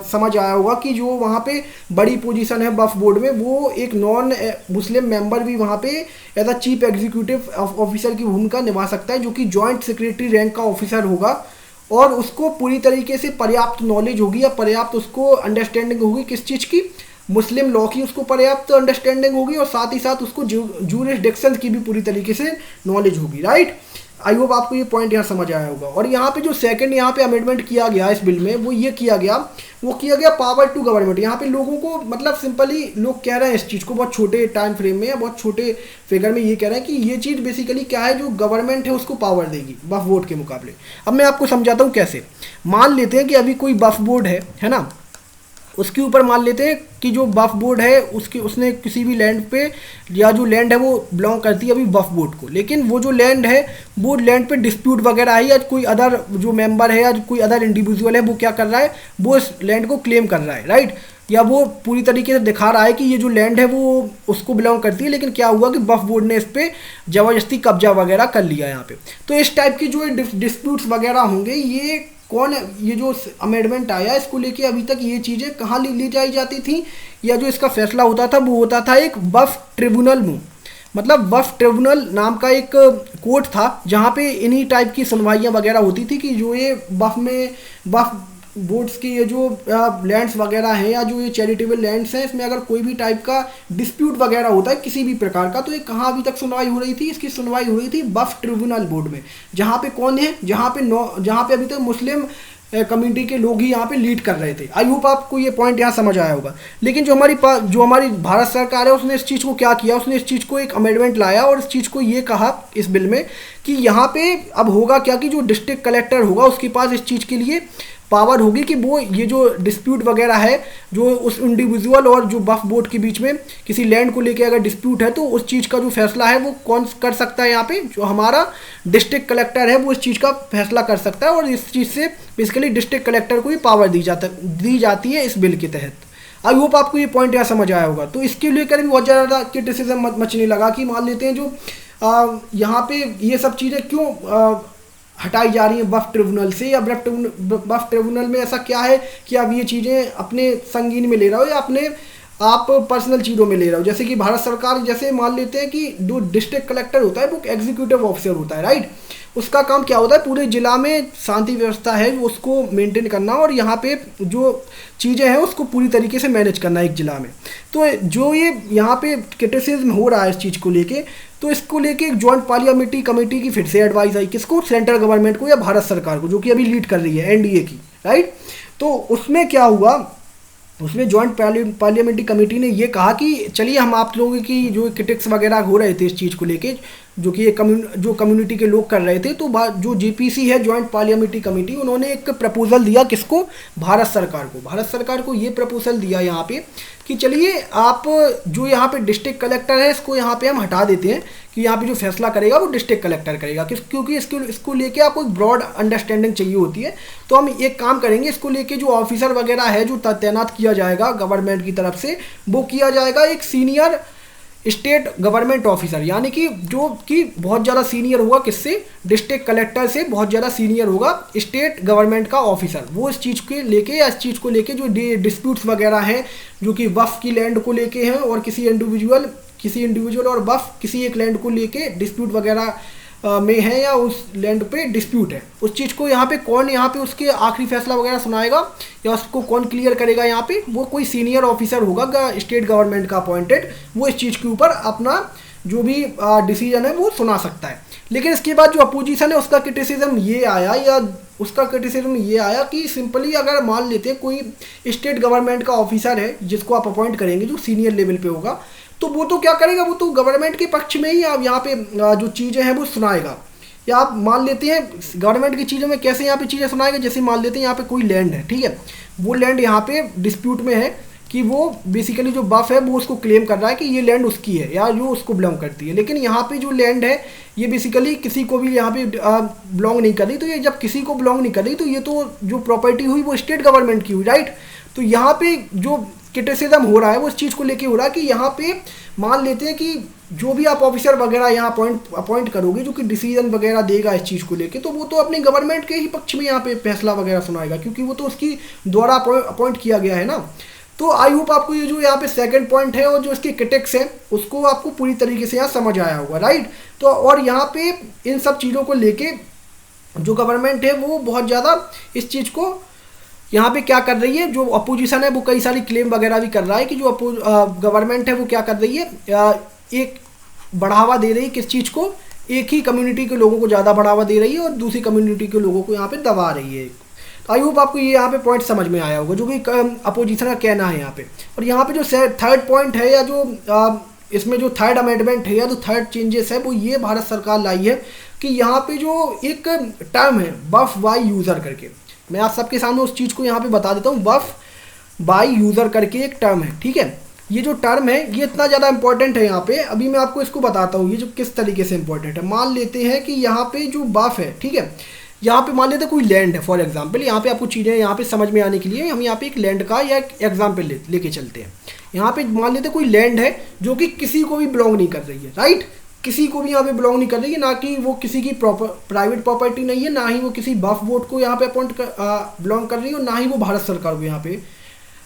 समझ आया होगा कि जो वहाँ पे बड़ी पोजीशन है वक्फ बोर्ड में, वो एक नॉन मुस्लिम मेंबर भी वहाँ पे as a chief executive officer की भूमिका निभा सकता है, जो कि जॉइंट सेक्रेटरी रैंक का ऑफिसर होगा। और उसको पूरी तरीके से पर्याप्त नॉलेज होगी या पर्याप्त उसको अंडरस्टैंडिंग होगी किस चीज़ की? मुस्लिम लॉ की उसको पर्याप्त अंडरस्टैंडिंग होगी, और साथ ही साथ उसको जूरिसडिक्शन की भी पूरी तरीके से नॉलेज होगी, राइट। आई होप आपको ये पॉइंट यहाँ समझ आया होगा। और यहाँ पे जो सेकंड यहाँ पे अमेंडमेंट किया गया इस बिल में वो किया गया पावर टू गवर्नमेंट। यहाँ पे लोगों को, मतलब सिंपली लोग कह रहे हैं इस चीज़ को बहुत छोटे टाइम फ्रेम में या बहुत छोटे फिगर में ये कह रहे हैं कि ये चीज़ बेसिकली क्या है, जो गवर्नमेंट है उसको पावर देगी वक्फ बोर्ड के मुकाबले। अब मैं आपको समझाता हूँ कैसे। मान लेते हैं कि अभी कोई वक्फ बोर्ड है ना, उसके ऊपर मान लेते हैं कि जो वक्फ बोर्ड है उसने किसी भी लैंड पे, या जो लैंड है वो बिलोंग करती है अभी वक्फ बोर्ड को, लेकिन वो जो लैंड है वो लैंड पे डिस्प्यूट वगैरह है, या कोई अदर जो मेंबर है या कोई अदर इंडिविजुअल है वो क्या कर रहा है, वो इस लैंड को क्लेम कर रहा है, राइट, या वो पूरी तरीके से दिखा रहा है कि ये जो लैंड है वो उसको बिलोंग करती है, लेकिन क्या हुआ कि वक्फ बोर्ड ने इस पर ज़बरदस्ती कब्जा वगैरह कर लिया यहाँ पे। तो इस टाइप की जो डिस्प्यूट्स वगैरह होंगे, ये जो अमेंडमेंट आया इसको लेके अभी तक ये चीज़ें कहाँ ले जाई जाती थी, या जो इसका फैसला होता था वो होता था एक वक्फ ट्रिब्यूनल में। मतलब वक्फ ट्रिब्यूनल नाम का एक कोर्ट था जहाँ पे इन्हीं टाइप की सुनवाइयाँ वगैरह होती थी कि जो ये वक्फ बोर्ड्स की ये जो लैंड्स वगैरह हैं या जो ये चैरिटेबल लैंड्स हैं, इसमें अगर कोई भी टाइप का डिस्प्यूट वगैरह होता है किसी भी प्रकार का, तो ये कहाँ अभी तक सुनवाई हो रही थी? इसकी सुनवाई हो रही थी वक्फ ट्रिब्यूनल बोर्ड में, जहाँ पे कौन है, जहाँ पे अभी तक मुस्लिम कम्युनिटी के लोग ही यहाँ पे लीड कर रहे थे। आई होप आपको ये पॉइंट यहाँ समझ आया होगा। लेकिन जो हमारी भारत सरकार है उसने इस चीज़ को क्या किया, उसने इस चीज़ को एक अमेंडमेंट लाया और इस चीज़ को ये कहा इस बिल में कि यहाँ पे अब होगा क्या कि जो डिस्ट्रिक्ट कलेक्टर होगा उसके पास इस चीज़ के लिए पावर होगी कि वो ये जो डिस्प्यूट वगैरह है, जो उस इंडिविजुअल और जो वक्फ बोर्ड के बीच में किसी लैंड को लेके अगर डिस्प्यूट है तो उस चीज़ का जो फैसला है वो कौन कर सकता है? यहाँ पे जो हमारा डिस्ट्रिक्ट कलेक्टर है वो इस चीज़ का फैसला कर सकता है, और इस चीज़ से बेसिकली डिस्ट्रिक्ट कलेक्टर को ही पावर दी जाती है इस बिल के तहत। आई होप आपको ये पॉइंट यहाँ समझ आया होगा। तो इसके लेकर भी बहुत ज़्यादा क्रिटिसिज्म मचने लगा कि मान लेते हैं जो यहाँ पे ये सब चीज़ें क्यों हटाई जा रही है वक्फ ट्रिब्यूनल से, या वक्फ ट्रिब्यूनल में ऐसा क्या है कि आप ये चीज़ें अपने संगीन में ले रहे हो या अपने आप पर्सनल चीज़ों में ले रहे हो। जैसे कि भारत सरकार, जैसे मान लेते हैं कि जो डिस्ट्रिक्ट कलेक्टर होता है वो एग्जीक्यूटिव ऑफिसर होता है, राइट। उसका काम क्या होता है, पूरे जिला में शांति व्यवस्था है उसको मेंटेन करना और यहाँ पे जो चीज़ें हैं उसको पूरी तरीके से मैनेज करना एक जिला में। तो जो ये यहाँ पे क्रिटिसिज्म हो रहा है इस चीज़ को लेके, तो इसको लेके एक जॉइंट पार्लियामेंट्री कमेटी की फिर से एडवाइस आई, किसको, सेंट्रल गवर्नमेंट को या भारत सरकार को, जो कि अभी लीड कर रही है एनडीए की, राइट। तो उसमें क्या हुआ, उसमें जॉइंट पार्लियामेंट्री कमेटी ने ये कहा कि चलिए हम आप लोगों की जो क्रिटिक्स वगैरह हो रहे थे इस चीज़ को लेके, जो कि जो कम्युनिटी के लोग कर रहे थे, तो जो जेपीसी है जॉइंट पार्लियामेंट्री कमेटी, उन्होंने एक प्रपोजल दिया किसको, भारत सरकार को। भारत सरकार को ये प्रपोजल दिया यहाँ पे कि चलिए आप जो यहाँ पे डिस्ट्रिक्ट कलेक्टर है इसको यहाँ पे हम हटा देते हैं, कि यहाँ पे जो फैसला करेगा वो डिस्ट्रिक्ट कलेक्टर करेगा, क्योंकि इसको लेके आपको एक ब्रॉड अंडरस्टैंडिंग चाहिए होती है। तो हम एक काम करेंगे, इसको लेके जो ऑफिसर वगैरह है जो तैनात किया जाएगा गवर्नमेंट की तरफ से, वो किया जाएगा एक सीनियर स्टेट गवर्नमेंट ऑफिसर, यानी कि जो कि बहुत ज़्यादा सीनियर होगा, किससे, डिस्ट्रिक्ट कलेक्टर से बहुत ज़्यादा सीनियर होगा स्टेट गवर्नमेंट का ऑफिसर। वो इस चीज़ के लेके या इस चीज़ को लेके जो डिस्प्यूट्स वगैरह हैं जो कि वक्फ की लैंड को लेके हैं और किसी इंडिविजुअल और वक्फ किसी एक लैंड को लेके डिस्प्यूट वगैरह में है या उस लैंड पे डिस्प्यूट है, उस चीज़ को यहाँ पे कौन यहाँ पे उसके आखिरी फैसला वगैरह सुनाएगा या उसको कौन क्लियर करेगा, यहाँ पे वो कोई सीनियर ऑफिसर होगा स्टेट गवर्नमेंट का अपॉइंटेड, वो इस चीज़ के ऊपर अपना जो भी डिसीजन है वो सुना सकता है। लेकिन इसके बाद जो अपोजिशन है उसका क्रिटिसिज्म ये आया कि सिंपली अगर मान लेते हैं कोई स्टेट गवर्नमेंट का ऑफिसर है जिसको आप अपॉइंट करेंगे जो सीनियर लेवल पे होगा, तो वो तो क्या करेगा, वो तो गवर्नमेंट के पक्ष में ही आप यहाँ पे जो चीज़ें हैं वो सुनाएगा। या आप मान लेते हैं गवर्नमेंट की चीज़ों में कैसे यहाँ पे चीज़ें सुनाएगा, जैसे मान लेते हैं यहाँ पे कोई लैंड है, ठीक है, वो लैंड यहाँ पे डिस्प्यूट में है कि वो बेसिकली जो बफ है वो उसको क्लेम कर रहा है कि ये लैंड उसकी है या जो उसको बिलोंग करती है, लेकिन यहाँ पे जो लैंड है ये बेसिकली किसी को भी यहाँ पे बिलोंग नहीं कर रही। तो ये जब किसी को बिलोंग नहीं कर रही तो ये तो जो प्रॉपर्टी हुई वो स्टेट गवर्नमेंट की हुई, राइट। तो यहाँ पे जो क्रिटिसिज्म हो रहा है वो इस चीज़ को लेके हो रहा है कि यहाँ पे मान लेते हैं कि जो भी आप ऑफिसर वगैरह यहाँ अपॉइंट करोगे जो कि डिसीजन वगैरह देगा इस चीज़ को लेके, तो वो तो अपनी गवर्नमेंट के ही पक्ष में यहाँ पे फैसला वगैरह सुनाएगा, क्योंकि वो तो उसकी द्वारा अपॉइंट किया गया है ना। तो आई होप आपको ये जो यहाँ पे सेकंड पॉइंट है और जो इसकी क्रिटिक्स है उसको आपको पूरी तरीके से यहाँ समझ आया होगा, राइट। तो और यहाँ पे इन सब चीज़ों को लेके जो गवर्नमेंट है वो बहुत ज़्यादा इस चीज़ को यहाँ पे क्या कर रही है, जो अपोजिशन है वो कई सारी क्लेम वगैरह भी कर रहा है कि जो गवर्नमेंट है वो क्या कर रही है, एक बढ़ावा दे रही है किस चीज़ को, एक ही कम्युनिटी के लोगों को ज़्यादा बढ़ावा दे रही है और दूसरी कम्युनिटी के लोगों को यहाँ पे दबा रही है। आई होप आपको ये यहाँ पे पॉइंट समझ में आया होगा जो कि अपोजिशन का कहना है यहाँ पे। और यहाँ पे जो थर्ड पॉइंट है या जो इसमें जो थर्ड अमेंडमेंट है या जो थर्ड चेंजेस है वो ये भारत सरकार लाई है कि यहाँ पे जो एक टर्म है बफ बाय यूज़र करके, मैं आप सबके सामने उस चीज़ को यहाँ पे बता देता हूँ। बफ बाय यूज़र करके एक टर्म है, ठीक है। ये जो टर्म है ये इतना ज़्यादा इंपॉर्टेंट है यहाँ पे, अभी मैं आपको इसको बताता हूँ ये जो किस तरीके से इंपॉर्टेंट है। मान लेते हैं कि यहाँ पे जो बफ है, ठीक है, यहाँ पे मान लेते हैं कोई लैंड है, फॉर एग्जांपल यहाँ पे आपको चीज़ें यहाँ पे समझ में आने के लिए हम यहाँ पे एक लैंड का या एग्जांपल लेके चलते हैं। यहाँ पे मान लेते हैं कोई लैंड है जो कि किसी को भी बिलोंग नहीं कर रही है, राइट, किसी को भी यहाँ पे बिलोंग नहीं कर रही है, ना कि वो किसी की प्राइवेट प्रॉपर्टी नहीं है, ना ही वो किसी वक्फ बोर्ड को यहाँ पे बिलोंग कर रही है और ना ही वो भारत सरकार को यहाँ पे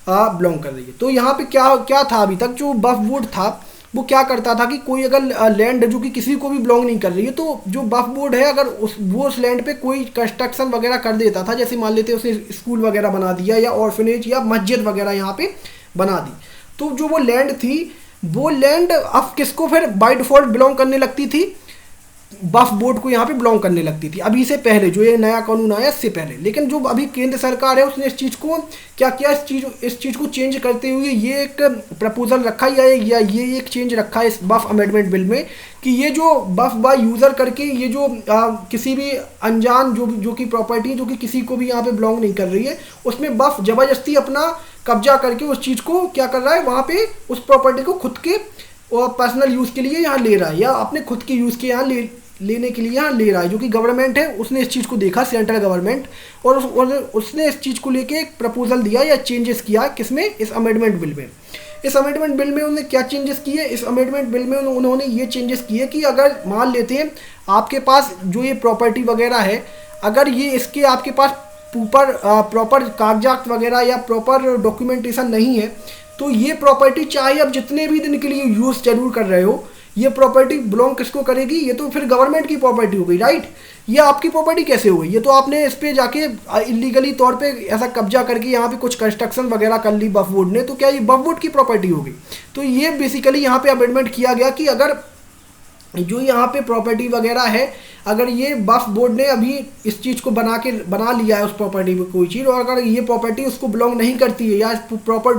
बिलोंग कर रही है। तो यहाँ पे क्या था, अभी तक जो वक्फ बोर्ड था वो क्या करता था कि कोई अगर लैंड जो कि किसी को भी बिलोंग नहीं कर रही है तो जो वक्फ बोर्ड है अगर उस लैंड पे कोई कंस्ट्रक्शन वगैरह कर देता था, जैसे मान लेते उसने स्कूल वगैरह बना दिया या ऑर्फनेज या मस्जिद वगैरह यहाँ पे बना दी, तो जो वो लैंड थी वो लैंड अब किसको फिर बाय डिफ़ॉल्ट बिलोंग करने लगती थी, वक्फ बोर्ड को यहाँ पे बिलोंग करने लगती थी, अभी से पहले जो ये नया कानून आया इससे पहले। लेकिन जो अभी केंद्र सरकार है उसने इस चीज़ को क्या किया, इस चीज़ को चेंज करते हुए ये एक प्रपोजल रखा या ये एक चेंज रखा है इस वक्फ अमेंडमेंट बिल में कि ये जो वक्फ बाय यूज़र करके ये जो किसी भी अनजान जो कि प्रॉपर्टी जो कि किसी को भी यहाँ पे बिलोंग नहीं कर रही है उसमें वक्फ ज़बरदस्ती अपना कब्जा करके उस चीज़ को क्या कर रहा है, वहाँ पे उस प्रॉपर्टी को खुद के और पर्सनल यूज़ के लिए यहाँ ले रहा है या अपने खुद के यूज़ के यहाँ लेने के लिए यहाँ ले रहा है। जो कि गवर्नमेंट है उसने इस चीज़ को देखा, सेंट्रल गवर्नमेंट, और उसने इस चीज़ को लेके एक प्रपोजल दिया या चेंजेस किया किसमें, इस अमेंडमेंट बिल में। इस अमेंडमेंट बिल में उन्होंने क्या चेंजेस किए, इस अमेंडमेंट बिल में उन्होंने ये चेंजेस किए कि अगर मान लेते हैं आपके पास जो ये प्रॉपर्टी वगैरह है, अगर ये इसके आपके पास प्रॉपर कागजात वगैरह या प्रॉपर डॉक्यूमेंटेशन नहीं है तो ये प्रॉपर्टी चाहे आप जितने भी दिन के लिए यूज़ जरूर कर रहे हो, ये प्रॉपर्टी बिलोंग किसको करेगी? ये तो फिर गवर्नमेंट की प्रॉपर्टी हो गई, राइट। ये आपकी प्रॉपर्टी कैसे हो गई? ये तो आपने इस पे जाके इलीगली तौर पे ऐसा कब्जा करके यहाँ पे कुछ कंस्ट्रक्शन वगैरह कर ली वक्फ बोर्ड ने, तो क्या ये वक्फ बोर्ड की प्रॉपर्टी हो गई? तो ये बेसिकली यहाँ पे अमेंडमेंट किया गया कि अगर जो यहाँ पे प्रॉपर्टी वगैरह है, अगर ये वक्फ बोर्ड ने अभी इस चीज़ को बना लिया है उस प्रॉपर्टी में कोई चीज़, और अगर ये प्रॉपर्टी उसको बिलोंग नहीं करती है या प्रॉपर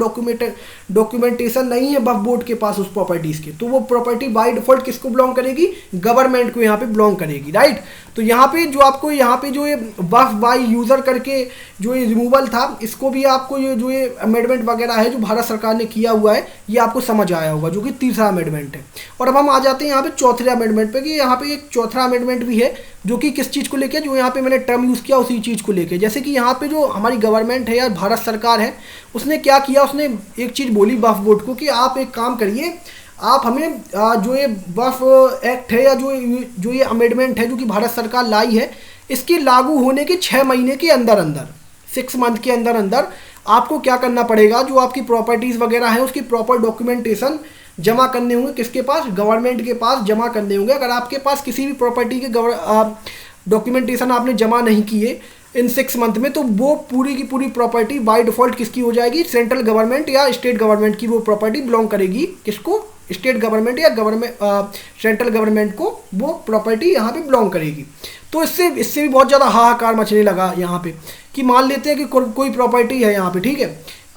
डॉक्यूमेंटेशन नहीं है वक्फ बोर्ड के पास उस प्रॉपर्टीज़ के, तो वो प्रॉपर्टी बाय डिफॉल्ट किसको बिलोंग करेगी? गवर्नमेंट को यहाँ पे बिलोंग करेगी, राइट। तो यहाँ पे जो आपको यहाँ पे जो ये वक्फ बाय यूज़र करके जो ये रिमूवल था, इसको भी आपको ये जो ये अमेंडमेंट वगैरह है जो भारत सरकार ने किया हुआ है, ये आपको समझ आया होगा, जो कि तीसरा अमेंडमेंट है। और अब हम आ जाते हैं यहाँ पे चौथे अमेंडमेंट पे, कि यहाँ पे एक चौथा अमेंडमेंट भी है जो कि किस चीज़ को लेके, जो यहाँ पे मैंने टर्म यूज़ किया उसी चीज़ को लेके। जैसे कि यहाँ पे जो हमारी गवर्नमेंट है या भारत सरकार है, उसने क्या किया, उसने एक चीज़ बोली वक्फ बोर्ड को कि आप एक काम करिए, आप हमें जो ये वक्फ एक्ट है या जो ये अमेंडमेंट है जो कि भारत सरकार लाई है, इसके लागू होने के 6 महीने के अंदर अंदर, 6 मंथ के अंदर अंदर आपको क्या करना पड़ेगा, जो आपकी प्रॉपर्टीज़ वगैरह है उसकी प्रॉपर डॉक्यूमेंटेशन जमा करने होंगे। किसके पास? गवर्नमेंट के पास जमा करने होंगे। अगर आपके पास किसी भी प्रॉपर्टी के डॉक्यूमेंटेशन आपने जमा नहीं किए इन 6 मंथ में, तो वो पूरी की पूरी प्रॉपर्टी बाय डिफॉल्ट किसकी हो जाएगी? सेंट्रल गवर्नमेंट या स्टेट गवर्नमेंट की वो प्रॉपर्टी बिलोंग करेगी। किसको? स्टेट गवर्नमेंट या सेंट्रल गवर्नमेंट को वो प्रॉपर्टी यहाँ पे बिलोंग करेगी। तो इससे भी बहुत ज़्यादा हाहाकार मचने लगा यहाँ पे, कि मान लेते हैं कि कोई प्रॉपर्टी है यहाँ पे, ठीक है,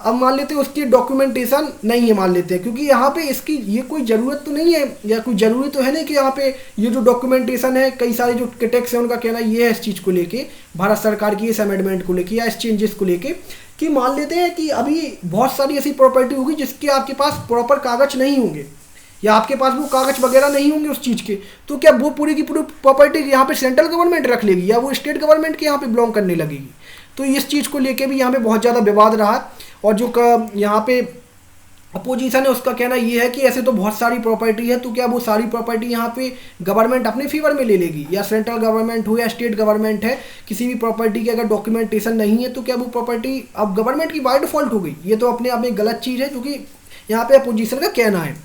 अब मान लेते हैं उसकी डॉक्यूमेंटेशन नहीं है, मान लेते हैं, क्योंकि यहाँ पे इसकी ये कोई ज़रूरत तो नहीं है, या कोई ज़रूरी तो है नहीं कि यहाँ पे ये जो डॉक्यूमेंटेशन है, कई सारे जो टैक्स है उनका कहना ये है इस चीज़ को लेके, भारत सरकार की इस अमेंडमेंट को लेके या इस चेंजेस को लेके, कि मान लेते हैं कि अभी बहुत सारी ऐसी प्रॉपर्टी होगी जिसके आपके पास प्रॉपर कागज नहीं होंगे, या आपके पास वो कागज वगैरह नहीं होंगे उस चीज़ के, तो क्या वो पूरी की पूरी प्रॉपर्टी यहाँ पे सेंट्रल गवर्नमेंट रख लेगी या वो स्टेट गवर्नमेंट के यहाँ पे बिलोंग करने लगेगी? तो इस चीज़ को लेके भी यहाँ पे बहुत ज़्यादा विवाद रहा। और जो यहाँ पे अपोजिशन है उसका कहना ये है कि ऐसे तो बहुत सारी प्रॉपर्टी है, तो क्या वो सारी प्रॉपर्टी यहाँ पे गवर्नमेंट अपने फेवर में ले लेगी, या सेंट्रल गवर्नमेंट हो या स्टेट गवर्नमेंट है, किसी भी प्रॉपर्टी की अगर डॉक्यूमेंटेशन नहीं है तो क्या वो प्रॉपर्टी अब गवर्नमेंट की बाय डिफॉल्ट हो गई? ये तो अपने आप में गलत चीज़ है, जो कि यहाँ पे अपोजिशन का कहना है।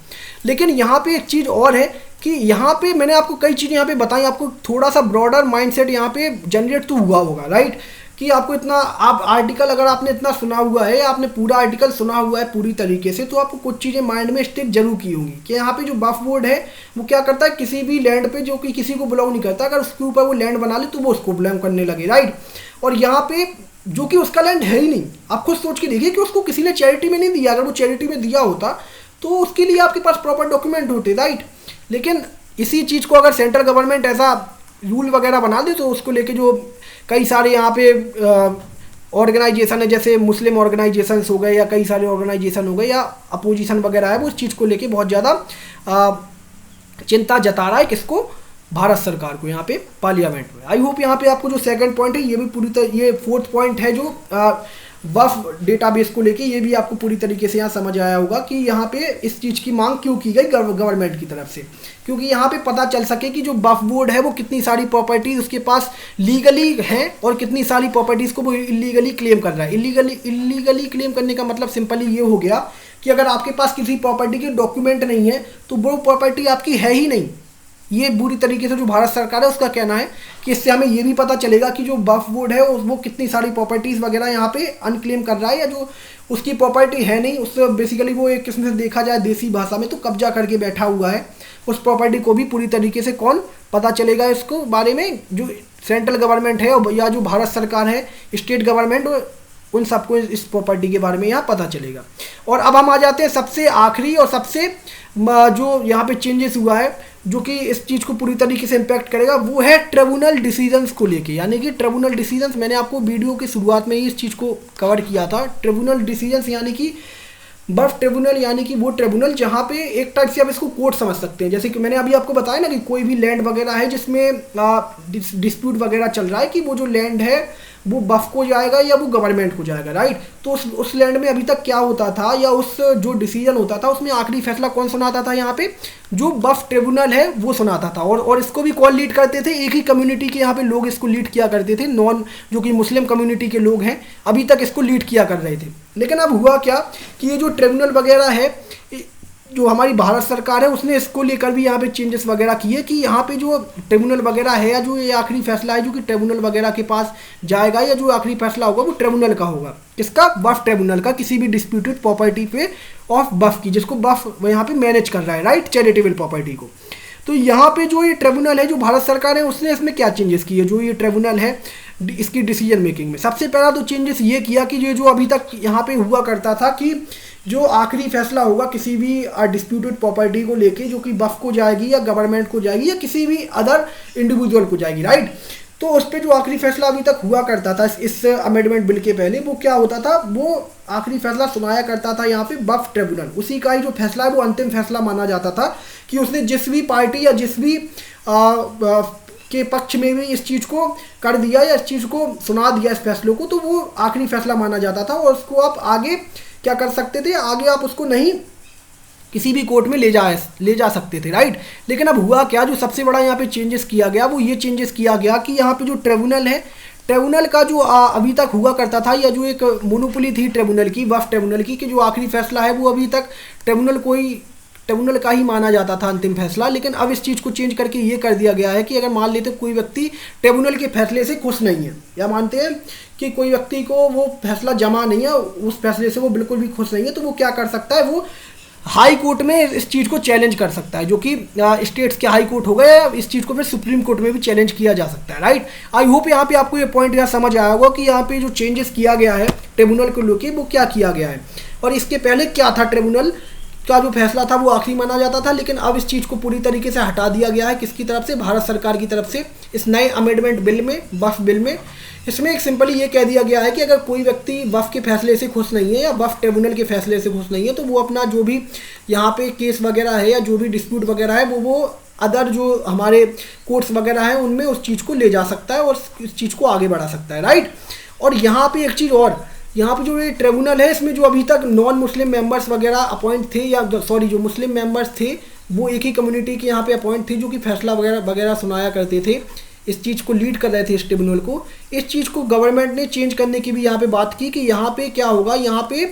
लेकिन यहाँ पे एक चीज़ और है कि यहाँ पे मैंने आपको कई चीज़ें यहाँ पे बताई, आपको थोड़ा सा ब्रॉडर माइंडसेट यहाँ पे जनरेट तो हुआ होगा, राइट, कि आपको इतना आप आर्टिकल अगर आपने इतना सुना हुआ है, आपने पूरा आर्टिकल सुना हुआ है पूरी तरीके से, तो आपको कुछ चीज़ें माइंड में स्टिक जरूर की होंगी कि यहाँ पे जो वक्फ बोर्ड है वो क्या करता है, किसी भी लैंड पे जो कि किसी को बिलोंग नहीं करता, अगर उसके ऊपर वो लैंड बना ले तो वो उसको बिलोंग करने लगे, राइट। और यहाँ पे जो कि उसका लैंड है ही नहीं, आप खुद सोच के देखिए कि उसको किसी ने चैरिटी में नहीं दिया, अगर वो चैरिटी में दिया होता तो उसके लिए आपके पास प्रॉपर डॉक्यूमेंट होते, राइट। लेकिन इसी चीज़ को अगर सेंट्रल गवर्नमेंट ऐसा रूल वगैरह बना दे तो उसको लेके जो कई सारे यहाँ पे ऑर्गेनाइजेशन है, जैसे मुस्लिम ऑर्गेनाइजेशन हो गए या कई सारे ऑर्गेनाइजेशन हो गए या अपोजिशन वगैरह है, वो इस चीज़ को लेके बहुत ज़्यादा चिंता जता रहा है, किसको? भारत सरकार को यहाँ पे पार्लियामेंट में। आई होप यहाँ पे आपको जो सेकंड पॉइंट है ये भी पूरी तरह, ये फोर्थ पॉइंट है जो वक्फ डेटाबेस को लेके, ये भी आपको पूरी तरीके से यहाँ समझ आया होगा कि यहाँ पे इस चीज़ की मांग क्यों की गई गवर्नमेंट की तरफ से, क्योंकि यहाँ पे पता चल सके कि जो वक्फ बोर्ड है वो कितनी सारी प्रॉपर्टीज़ उसके पास लीगली हैं और कितनी सारी प्रॉपर्टीज़ को वो इलीगली क्लेम कर रहा है। इलीगली क्लेम करने का मतलब सिंपली ये हो गया कि अगर आपके पास किसी प्रॉपर्टी के डॉक्यूमेंट नहीं है तो वो प्रॉपर्टी आपकी है ही नहीं। ये बुरी तरीके से जो भारत सरकार है उसका कहना है कि इससे हमें ये भी पता चलेगा कि जो वक्फ बोर्ड है वो कितनी सारी प्रॉपर्टीज़ वगैरह यहाँ पे अनक्लेम कर रहा है, या जो उसकी प्रॉपर्टी है नहीं उससे बेसिकली वो एक किस्म से देखा जाए देसी भाषा में तो कब्जा करके बैठा हुआ है। उस प्रॉपर्टी को भी पूरी तरीके से कौन पता चलेगा इसको बारे में, जो सेंट्रल गवर्नमेंट है या जो भारत सरकार है, स्टेट गवर्नमेंट, उन सबको इस प्रॉपर्टी के बारे में यहाँ पता चलेगा। और अब हम आ जाते हैं सबसे आखिरी और सबसे जो यहाँ पे चेंजेस हुआ है जो कि इस चीज़ को पूरी तरीके से इम्पैक्ट करेगा, वो है ट्रिब्यूनल डिसीजंस को लेके। यानी कि ट्रिब्यूनल डिसीजंस, मैंने आपको वीडियो की शुरुआत में ही इस चीज़ को कवर किया था। ट्रिब्यूनल डिसीजंस यानी कि बर्फ ट्रिब्यूनल, यानी कि वो ट्रिब्यूनल जहाँ पे एक टाइप से आप इसको कोर्ट समझ सकते हैं। जैसे कि मैंने अभी आपको बताया ना कि कोई भी लैंड वगैरह है जिसमें डिस्प्यूट वगैरह चल रहा है कि वो जो लैंड है वो बफ को जाएगा या वो गवर्नमेंट को जाएगा, राइट। तो उस लैंड में अभी तक क्या होता था, या उस जो डिसीजन होता था उसमें आखिरी फैसला कौन सुनाता था, यहाँ पे जो बफ ट्रिब्यूनल है वो सुनाता था। और इसको भी कौन लीड करते थे, एक ही कम्युनिटी के यहाँ पे लोग इसको लीड किया करते थे, नॉन जो कि मुस्लिम कम्युनिटी के लोग हैं अभी तक इसको लीड किया कर रहे थे। लेकिन अब हुआ क्या कि ये जो ट्रिब्यूनल वगैरह है, जो हमारी भारत सरकार है उसने इसको लेकर भी यहाँ पे चेंजेस वगैरह किए कि यहाँ पे जो ट्रिब्यूनल वगैरह है, या जो ये आखिरी फैसला है जो कि ट्रिब्यूनल वगैरह के पास जाएगा, या जो आखिरी फैसला होगा वो ट्रिब्यूनल का होगा। किसका? बफ ट्रिब्यूनल का, किसी भी डिस्प्यूटेड प्रॉपर्टी पे ऑफ बफ की, जिसको बफ यहाँ पे मैनेज कर रहा है, राइट, चैरिटेबल प्रॉपर्टी को। तो यहाँ पे जो ये ट्रिब्यूनल है, जो भारत सरकार है उसने इसमें क्या चेंजेस किए, जो ये ट्रिब्यूनल है इसकी डिसीजन मेकिंग में। सबसे पहला तो चेंजेस ये किया कि ये जो अभी तक यहाँ पे हुआ करता था कि जो आखिरी फैसला होगा किसी भी डिस्प्यूटेड प्रॉपर्टी को लेके, जो कि बफ को जाएगी या गवर्नमेंट को जाएगी या किसी भी अदर इंडिविजुअल को जाएगी, राइट। तो उस पर जो आखिरी फैसला अभी तक हुआ करता था इस अमेंडमेंट बिल के पहले, वो क्या होता था, वो आखिरी फैसला सुनाया करता था यहाँ पे बफ ट्रिब्यूनल। उसी का ही जो फैसला है वो अंतिम फैसला माना जाता था कि उसने जिस भी पार्टी या जिस भी के पक्ष में भी इस चीज़ को कर दिया या इस चीज़ को सुना दिया, इस फैसलों को, तो वो आखिरी फैसला माना जाता था। और उसको आप आगे क्या कर सकते थे, आगे आप उसको नहीं किसी भी कोर्ट में ले जा सकते थे, राइट। लेकिन अब हुआ क्या, जो सबसे बड़ा यहाँ पे चेंजेस किया गया वो ये चेंजेस किया गया कि यहाँ पे जो ट्रिब्यूनल है, ट्रिब्यूनल का जो अभी तक हुआ करता था, या जो एक मोनोपोली थी ट्रिब्यूनल की, बफ ट्रिब्यूनल की, कि जो आखिरी फैसला है वो अभी तक ट्रिब्यूनल का ही माना जाता था अंतिम फैसला। लेकिन अब इस चीज़ को चेंज करके ये कर दिया गया है कि अगर मान लेते कोई व्यक्ति ट्रिब्यूनल के फैसले से खुश नहीं है, या मानते हैं कि कोई व्यक्ति को वो फैसला जमा नहीं है, उस फैसले से वो बिल्कुल भी खुश नहीं है, तो वो क्या कर सकता है, वो हाई कोर्ट में इस चीज़ को चैलेंज कर सकता है, जो कि स्टेट्स के हाई कोर्ट हो गए, इस चीज़ को फिर सुप्रीम कोर्ट में भी चैलेंज किया जा सकता है, राइट। आई होप यहाँ पे आपको ये पॉइंट यहाँ समझ आया होगा कि यहाँ पे जो चेंजेस किया गया है ट्रिब्यूनल को लेकर वो क्या किया गया है। और इसके पहले क्या था, ट्रिब्यूनल का जो फैसला था वो आखिरी माना जाता था, लेकिन अब इस चीज़ को पूरी तरीके से हटा दिया गया है। किसकी तरफ से? भारत सरकार की तरफ से, इस नए अमेंडमेंट बिल में, बफ बिल में। इसमें एक सिंपली ये कह दिया गया है कि अगर कोई व्यक्ति बफ के फैसले से खुश नहीं है या बफ ट्रिब्यूनल के फैसले से खुश नहीं है, तो वो अपना जो भी यहाँ पे केस वगैरह है या जो भी डिस्प्यूट वगैरह है वो अदर जो हमारे कोर्ट्स वगैरह हैं उनमें उस चीज़ को ले जा सकता है और इस चीज़ को आगे बढ़ा सकता है, राइट। और यहाँ पे एक चीज़ और, यहाँ पे जो ये ट्रिब्यूनल है इसमें जो अभी तक नॉन मुस्लिम मेंबर्स वगैरह अपॉइंट थे, या सॉरी जो मुस्लिम मेंबर्स थे वो एक ही कम्युनिटी के यहाँ पे अपॉइंट थे, जो कि फैसला वगैरह सुनाया करते थे, इस चीज़ को लीड कर रहे थे इस ट्रिब्यूनल को। इस चीज़ को गवर्नमेंट ने चेंज करने की भी यहाँ पे बात की कि यहाँ पे क्या होगा, यहाँ पे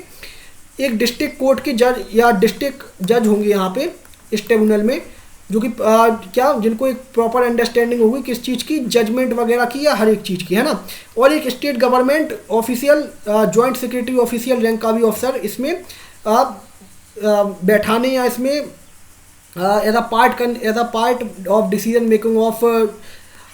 एक डिस्ट्रिक्ट कोर्ट के जज या डिस्ट्रिक्ट जज होंगे यहाँ पे इस ट्रिब्यूनल में, जो कि क्या जिनको एक प्रॉपर अंडरस्टैंडिंग होगी किस चीज़ की, जजमेंट वगैरह की या हर एक चीज़ की, है ना। और एक state government official joint secretary official rank का भी ऑफिसर इसमें बैठाने या इसमें as a part of decision making of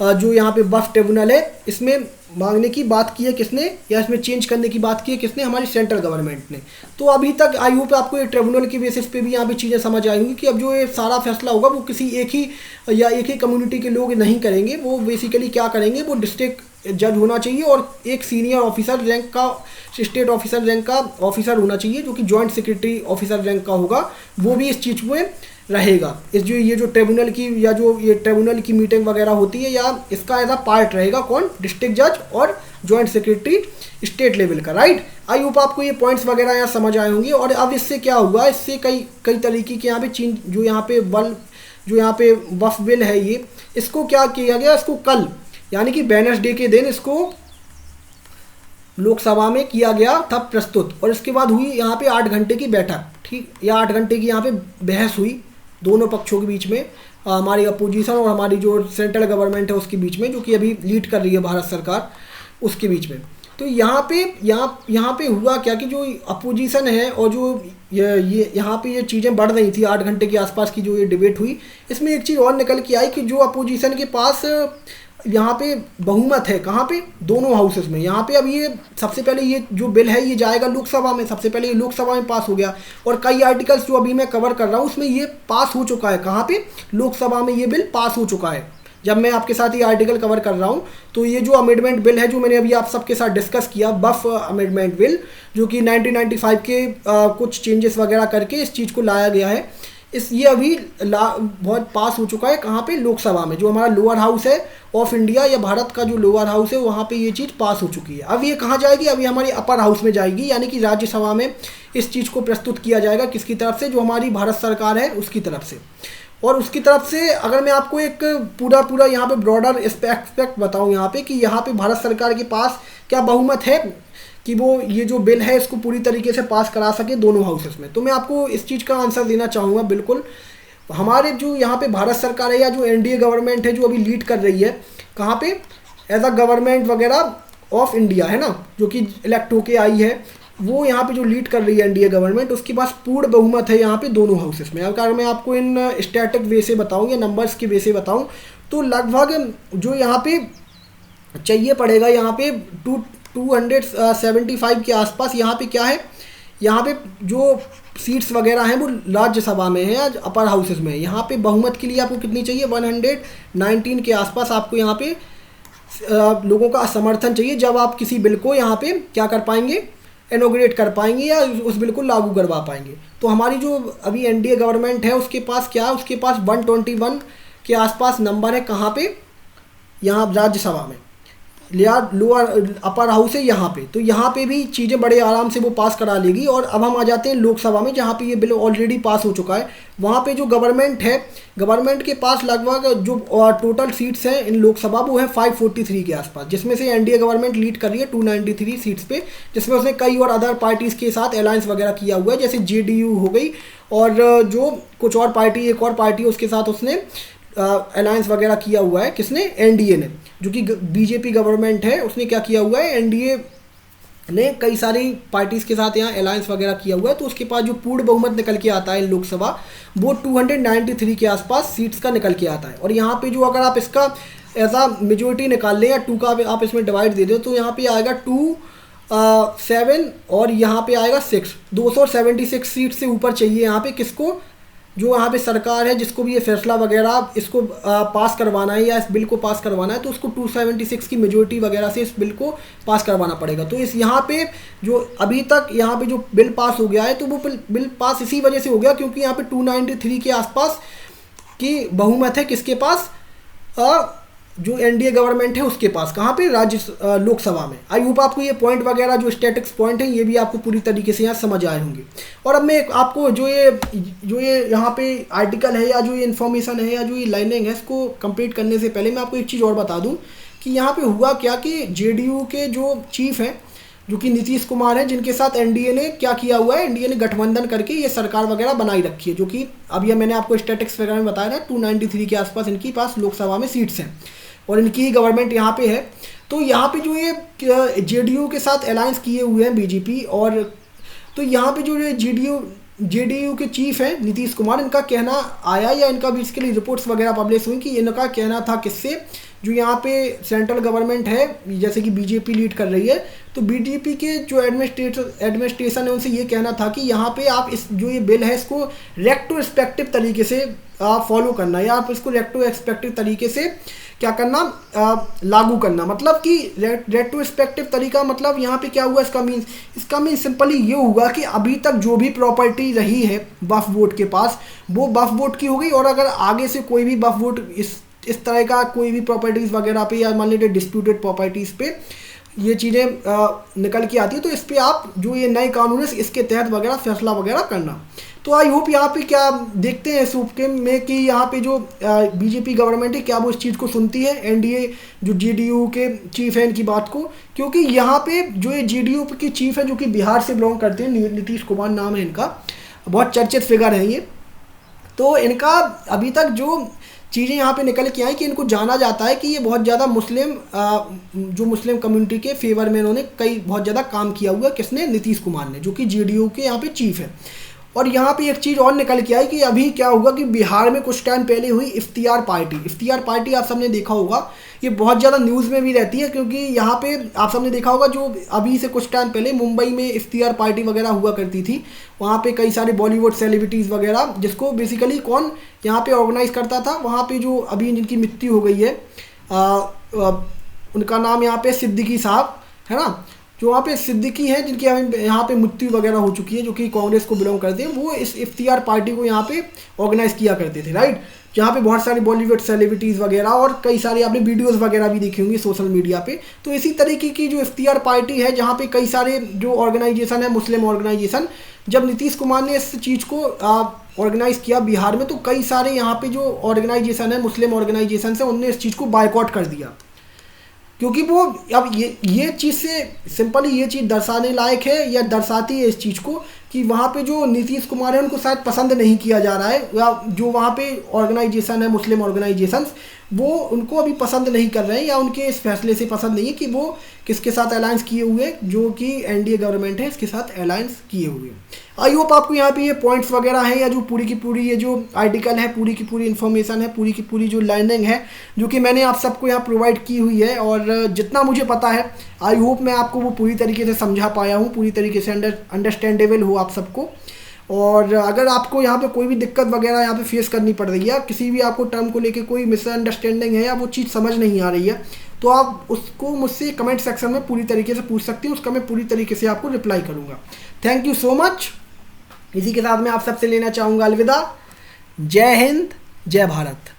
जो यहाँ पे बफ ट्रिब्यूनल है, इसमें मांगने की बात की है किसने, या इसमें चेंज करने की बात की है किसने, हमारी सेंट्रल गवर्नमेंट ने। तो अभी तक आई होप आपको ये ट्रिब्यूनल की बेसिस पे भी यहाँ पे चीज़ें समझ आई होंगी कि अब जो ये सारा फैसला होगा वो किसी एक ही कम्युनिटी के लोग नहीं करेंगे, वो बेसिकली क्या करेंगे, वो डिस्ट्रिक्ट जज होना चाहिए और एक सीनियर ऑफिसर रैंक का, स्टेट ऑफिसर रैंक का ऑफिसर होना चाहिए, जो कि जॉइंट सेक्रेटरी ऑफिसर रैंक का होगा, वो भी इस चीज़ में रहेगा। ये जो ट्रिब्यूनल की या जो ये ट्रिब्यूनल की मीटिंग वगैरह होती है, या इसका एज अ पार्ट रहेगा कौन, डिस्ट्रिक्ट जज और जॉइंट सेक्रेटरी स्टेट लेवल का, राइट। आई होप आपको ये पॉइंट्स वगैरह यहाँ समझ आए होंगे। और अब इससे क्या हुआ, इससे कई तरीके के यहाँ पे चीन जो यहाँ पे वफ बिल है ये, इसको क्या किया गया, इसको कल यानी कि वेडनेसडे के दिन इसको लोकसभा में किया गया था प्रस्तुत, और इसके बाद हुई यहाँ पे 8 घंटे की बैठक, ठीक, या 8 घंटे की यहाँ पे बहस हुई दोनों पक्षों के बीच में, हमारी अपोजिशन और हमारी जो सेंट्रल गवर्नमेंट है उसके बीच में, जो कि अभी लीड कर रही है भारत सरकार, उसके बीच में। तो यहाँ पे हुआ क्या कि जो अपोजिशन है और जो ये यहाँ पे ये चीज़ें बढ़ रही थी, 8 घंटे के आसपास की जो ये डिबेट हुई, इसमें एक चीज़ और निकल के आई कि जो अपोजिशन के पास यहाँ पे बहुमत है, कहाँ पे, दोनों हाउसेस में। यहाँ पे अब ये सबसे पहले ये जो बिल है ये जाएगा लोकसभा में, सबसे पहले ये लोकसभा में पास हो गया, और कई आर्टिकल्स जो अभी मैं कवर कर रहा हूँ उसमें ये पास हो चुका है, कहाँ पे, लोकसभा में ये बिल पास हो चुका है। जब मैं आपके साथ ये आर्टिकल कवर कर रहा हूँ, तो ये जो अमेंडमेंट बिल है जो मैंने अभी आप सबके साथ डिस्कस किया, बफ अमेंडमेंट बिल, जो कि 1995 के कुछ चेंजेस वगैरह करके इस चीज़ को लाया गया है, ये अभी बहुत पास हो चुका है कहाँ पे, लोकसभा में, जो हमारा लोअर हाउस है ऑफ इंडिया या भारत का जो लोअर हाउस है वहाँ पे ये चीज़ पास हो चुकी है। अब ये कहाँ जाएगी, अभी हमारी अपर हाउस में जाएगी, यानी कि राज्यसभा में इस चीज़ को प्रस्तुत किया जाएगा। किसकी तरफ से, जो हमारी भारत सरकार है उसकी तरफ से। और उसकी तरफ से अगर मैं आपको एक पूरा यहाँ पे ब्रॉडर एस्पेक्ट बताऊँ यहाँ पे, कि यहाँ पे भारत सरकार के पास क्या बहुमत है कि वो ये जो बिल है इसको पूरी तरीके से पास करा सके दोनों हाउसेस में, तो मैं आपको इस चीज़ का आंसर देना चाहूँगा। बिल्कुल हमारे जो यहाँ पे भारत सरकार है या जो एनडीए गवर्नमेंट है जो अभी लीड कर रही है कहाँ पे, एज अ गवर्नमेंट वगैरह ऑफ इंडिया है ना, जो कि इलेक्ट होके आई है, वो यहाँ पे जो लीड कर रही है एनडीए गवर्नमेंट, उसके पास पूर्ण बहुमत है यहाँ पे दोनों हाउसेस में। अगर मैं आपको इन स्टैटिक वे से बताऊँ या नंबर्स के वे से बताऊँ तो लगभग जो यहाँ पे चाहिए पड़ेगा यहाँ पे 275 के आसपास यहाँ पे क्या है, यहाँ पे जो सीट्स वगैरह हैं वो राज्यसभा में है या अपर हाउसेस में है। यहाँ पे बहुमत के लिए आपको कितनी चाहिए, 119 के आसपास आपको यहाँ पे लोगों का समर्थन चाहिए, जब आप किसी बिल को यहाँ पे क्या कर पाएंगे, इनॉग्रेट कर पाएंगे या उस बिल को लागू करवा पाएंगे। तो हमारी जो अभी एनडीए गवर्नमेंट है उसके पास क्या है, उसके पास 121 के आसपास नंबर है कहाँ पे, यहाँ राज्यसभा में, लिया लोअर अपर हाउस है यहाँ पे। तो यहाँ पे भी चीज़ें बड़े आराम से वो पास करा लेगी। और अब हम आ जाते हैं लोकसभा में, जहाँ पे ये बिल ऑलरेडी पास हो चुका है। वहाँ पे जो गवर्नमेंट है, गवर्नमेंट के पास लगभग जो टोटल सीट्स हैं इन लोकसभा वो है 543 के आसपास, जिसमें से एनडीए गवर्नमेंट लीड कर रही है 293 सीट्स पे, जिसमें उसने कई और अदर पार्टीज़ के साथ अलायंस वगैरह किया हुआ है, जैसे जेडीयू हो गई और जो कुछ और पार्टी, एक और पार्टी उसके साथ उसने अलायंस वगैरह किया हुआ है। किसने, एनडीए ने, जो कि बीजेपी गवर्नमेंट है उसने क्या किया हुआ है, एनडीए ने कई सारी पार्टीज़ के साथ यहाँ अलायंस वगैरह किया हुआ है। तो उसके पास जो पूर्ण बहुमत निकल के आता है लोकसभा वो 293 के आसपास सीट्स का निकल के आता है। और यहाँ पे जो अगर आप इसका ऐसा मेजोरिटी निकाल लें या 2 का आप इसमें डिवाइड दे दो तो यहाँ पे आएगा 7 और यहाँ पे आएगा 6, 276 सीट से ऊपर चाहिए यहाँ पे किसको, जो यहाँ पे सरकार है जिसको भी ये फैसला वगैरह इसको पास करवाना है या इस बिल को पास करवाना है, तो उसको 276 की मेजोरिटी वगैरह से इस बिल को पास करवाना पड़ेगा। तो इस यहाँ पे जो अभी तक यहाँ पे जो बिल पास हो गया है तो वो बिल पास इसी वजह से हो गया क्योंकि यहाँ पे 293 के आसपास की बहुमत है किसके पास, जो एनडीए गवर्नमेंट है उसके पास, कहाँ पे, लोकसभा में। आई होप आपको ये पॉइंट वगैरह जो स्टैटिक्स पॉइंट है ये भी आपको पूरी तरीके से यहाँ समझ आए होंगे। और अब मैं आपको जो ये यहाँ पे आर्टिकल है या जो ये इन्फॉर्मेशन है या जो ये लाइनिंग है इसको कंप्लीट करने से पहले मैं आपको एक चीज़ और बता दूँ कि यहाँ पे हुआ क्या कि जेडीयू के जो चीफ हैं जो कि नीतीश कुमार हैं, जिनके साथ एनडीए ने क्या किया हुआ है, एनडीए ने गठबंधन करके ये सरकार वगैरह बनाई रखी है, जो कि अब ये मैंने आपको स्टैटिक्स वगैरह में बताया ना 293 के आसपास इनके पास लोकसभा में सीट्स हैं और इनकी ही गवर्नमेंट यहाँ पे है। तो यहाँ पे जो ये जेडीयू के साथ अलायंस किए हुए हैं बीजेपी, और तो यहाँ पे जो ये जेडीयू के चीफ हैं नीतीश कुमार, इनका कहना आया या इनका बेसिकली रिपोर्ट्स वगैरह पब्लिश हुई कि इनका कहना था किससे, जो यहाँ पे सेंट्रल गवर्नमेंट है जैसे कि बीजेपी लीड कर रही है, तो बीजेपी के जो एडमिनिस्ट्रेशन है उनसे ये कहना था कि यहाँ पे आप इस जो ये बिल है इसको रेट्रोस्पेक्टिव तरीके से आप फॉलो करना या आप इसको रेट्रोस्पेक्टिव तरीके से क्या करना, लागू करना। मतलब कि रेट्रोस्पेक्टिव तरीका मतलब यहाँ पे क्या हुआ, इसका मीन सिंपली ये हुआ कि अभी तक जो भी प्रॉपर्टी रही है वक्फ बोर्ड के पास वो वक्फ बोर्ड की हो गई, और अगर आगे से कोई भी वक्फ बोर्ड इस तरह का कोई भी प्रॉपर्टीज़ वगैरह पे या मान लीजिए डिस्प्यूटेड प्रॉपर्टीज़ पे ये चीज़ें निकल के आती है तो इस पर आप जो ये नए कानून है इसके तहत वगैरह फैसला वगैरह करना। तो आई होप यहाँ पे क्या देखते हैं सुप्रीम में कि यहाँ पे जो बीजेपी गवर्नमेंट है क्या वो इस चीज़ को सुनती है, एनडीए जो जेडीयू के चीफ हैं इनकी बात को, क्योंकि यहाँ पे जो ये जेडीयू की चीफ है जो कि बिहार से बिलोंग करते हैं, नीतीश कुमार नाम है इनका, बहुत चर्चित फिगर है ये। तो इनका अभी तक जो चीज़ें यहाँ पे निकल के आई कि इनको जाना जाता है कि ये बहुत ज़्यादा जो मुस्लिम कम्युनिटी के फेवर में इन्होंने बहुत ज़्यादा काम किया हुआ है, किसने, नीतीश कुमार ने, जो कि जेडीयू के यहाँ पे चीफ है। और यहाँ पे एक चीज़ और निकल के आई कि अभी क्या हुआ कि बिहार में कुछ टाइम पहले हुई इफ्तियार पार्टी आप सबने देखा होगा, ये बहुत ज़्यादा न्यूज़ में भी रहती है क्योंकि यहाँ पे आप सबने देखा होगा जो अभी से कुछ टाइम पहले मुंबई में इफ्तियार पार्टी वगैरह हुआ करती थी, वहाँ पे कई सारे बॉलीवुड सेलिब्रिटीज़ वगैरह, जिसको बेसिकली कौन यहाँ पे ऑर्गेनाइज करता था, वहाँ पे जो अभी जिनकी मृत्यु हो गई है उनका नाम यहाँ पे सिद्दीकी साहब है ना, जो वहाँ पे सिद्दीकी हैं जिनकी यहाँ पे मृत्यु वगैरह हो चुकी है, जो कि कांग्रेस को बिलोंग करते हैं, वो इस इफ्तियार पार्टी को यहाँ पे ऑर्गेनाइज किया करते थे, राइट। जहाँ पे बहुत सारे बॉलीवुड सेलिब्रिटीज़ वगैरह और कई सारे आपने वीडियोस वगैरह भी देखी होंगी सोशल मीडिया पे। तो इसी तरीके की जो इफ्तियार पार्टी है, जहाँ पे कई सारे जो ऑर्गेनाइजेशन है, मुस्लिम ऑर्गेनाइजेशन, जब नीतीश कुमार ने इस चीज़ को ऑर्गेनाइज किया बिहार में, तो कई सारे यहाँ पे जो ऑर्गेनाइजेशन है, मुस्लिम ऑर्गेनाइजेशन है, उनने इस चीज़ को बायकॉट कर दिया, क्योंकि वो अब ये चीज़ से सिंपली ये चीज़ दर्शाने लायक है या दर्शाती है इस चीज़ को कि वहाँ पे जो नीतीश कुमार है उनको शायद पसंद नहीं किया जा रहा है, या जो वहाँ पे ऑर्गेनाइजेशन है, मुस्लिम ऑर्गेनाइजेशंस, वो उनको अभी पसंद नहीं कर रहे हैं या उनके इस फैसले से पसंद नहीं है कि वो किसके साथ अलायंस किए हुए, जो कि एनडीए गवर्नमेंट है, इसके साथ अलायंस किए हुए। आई होप आपको यहाँ पे ये पॉइंट्स वगैरह हैं, या जो पूरी की पूरी ये जो आर्टिकल है, पूरी की पूरी इन्फॉर्मेशन है, पूरी की पूरी जो लर्निंग है, जो कि मैंने आप सबको यहाँ प्रोवाइड की हुई है, और जितना मुझे पता है आई होप मैं आपको वो पूरी तरीके से समझा पाया हूँ, पूरी तरीके से अंडरस्टैंडेबल हो आप सबको। और अगर आपको यहाँ पे कोई भी दिक्कत वगैरह यहाँ पे फेस करनी पड़ रही है, किसी भी आपको टर्म को लेके कोई मिसअंडरस्टैंडिंग है या वो चीज़ समझ नहीं आ रही है, तो आप उसको मुझसे कमेंट सेक्शन में पूरी तरीके से पूछ सकते हैं, उसका मैं पूरी तरीके से आपको रिप्लाई करूँगा। Thank you so much. इसी के साथ मैं आप सबसे लेना चाहूँगा अलविदा। जय हिंद, जय भारत।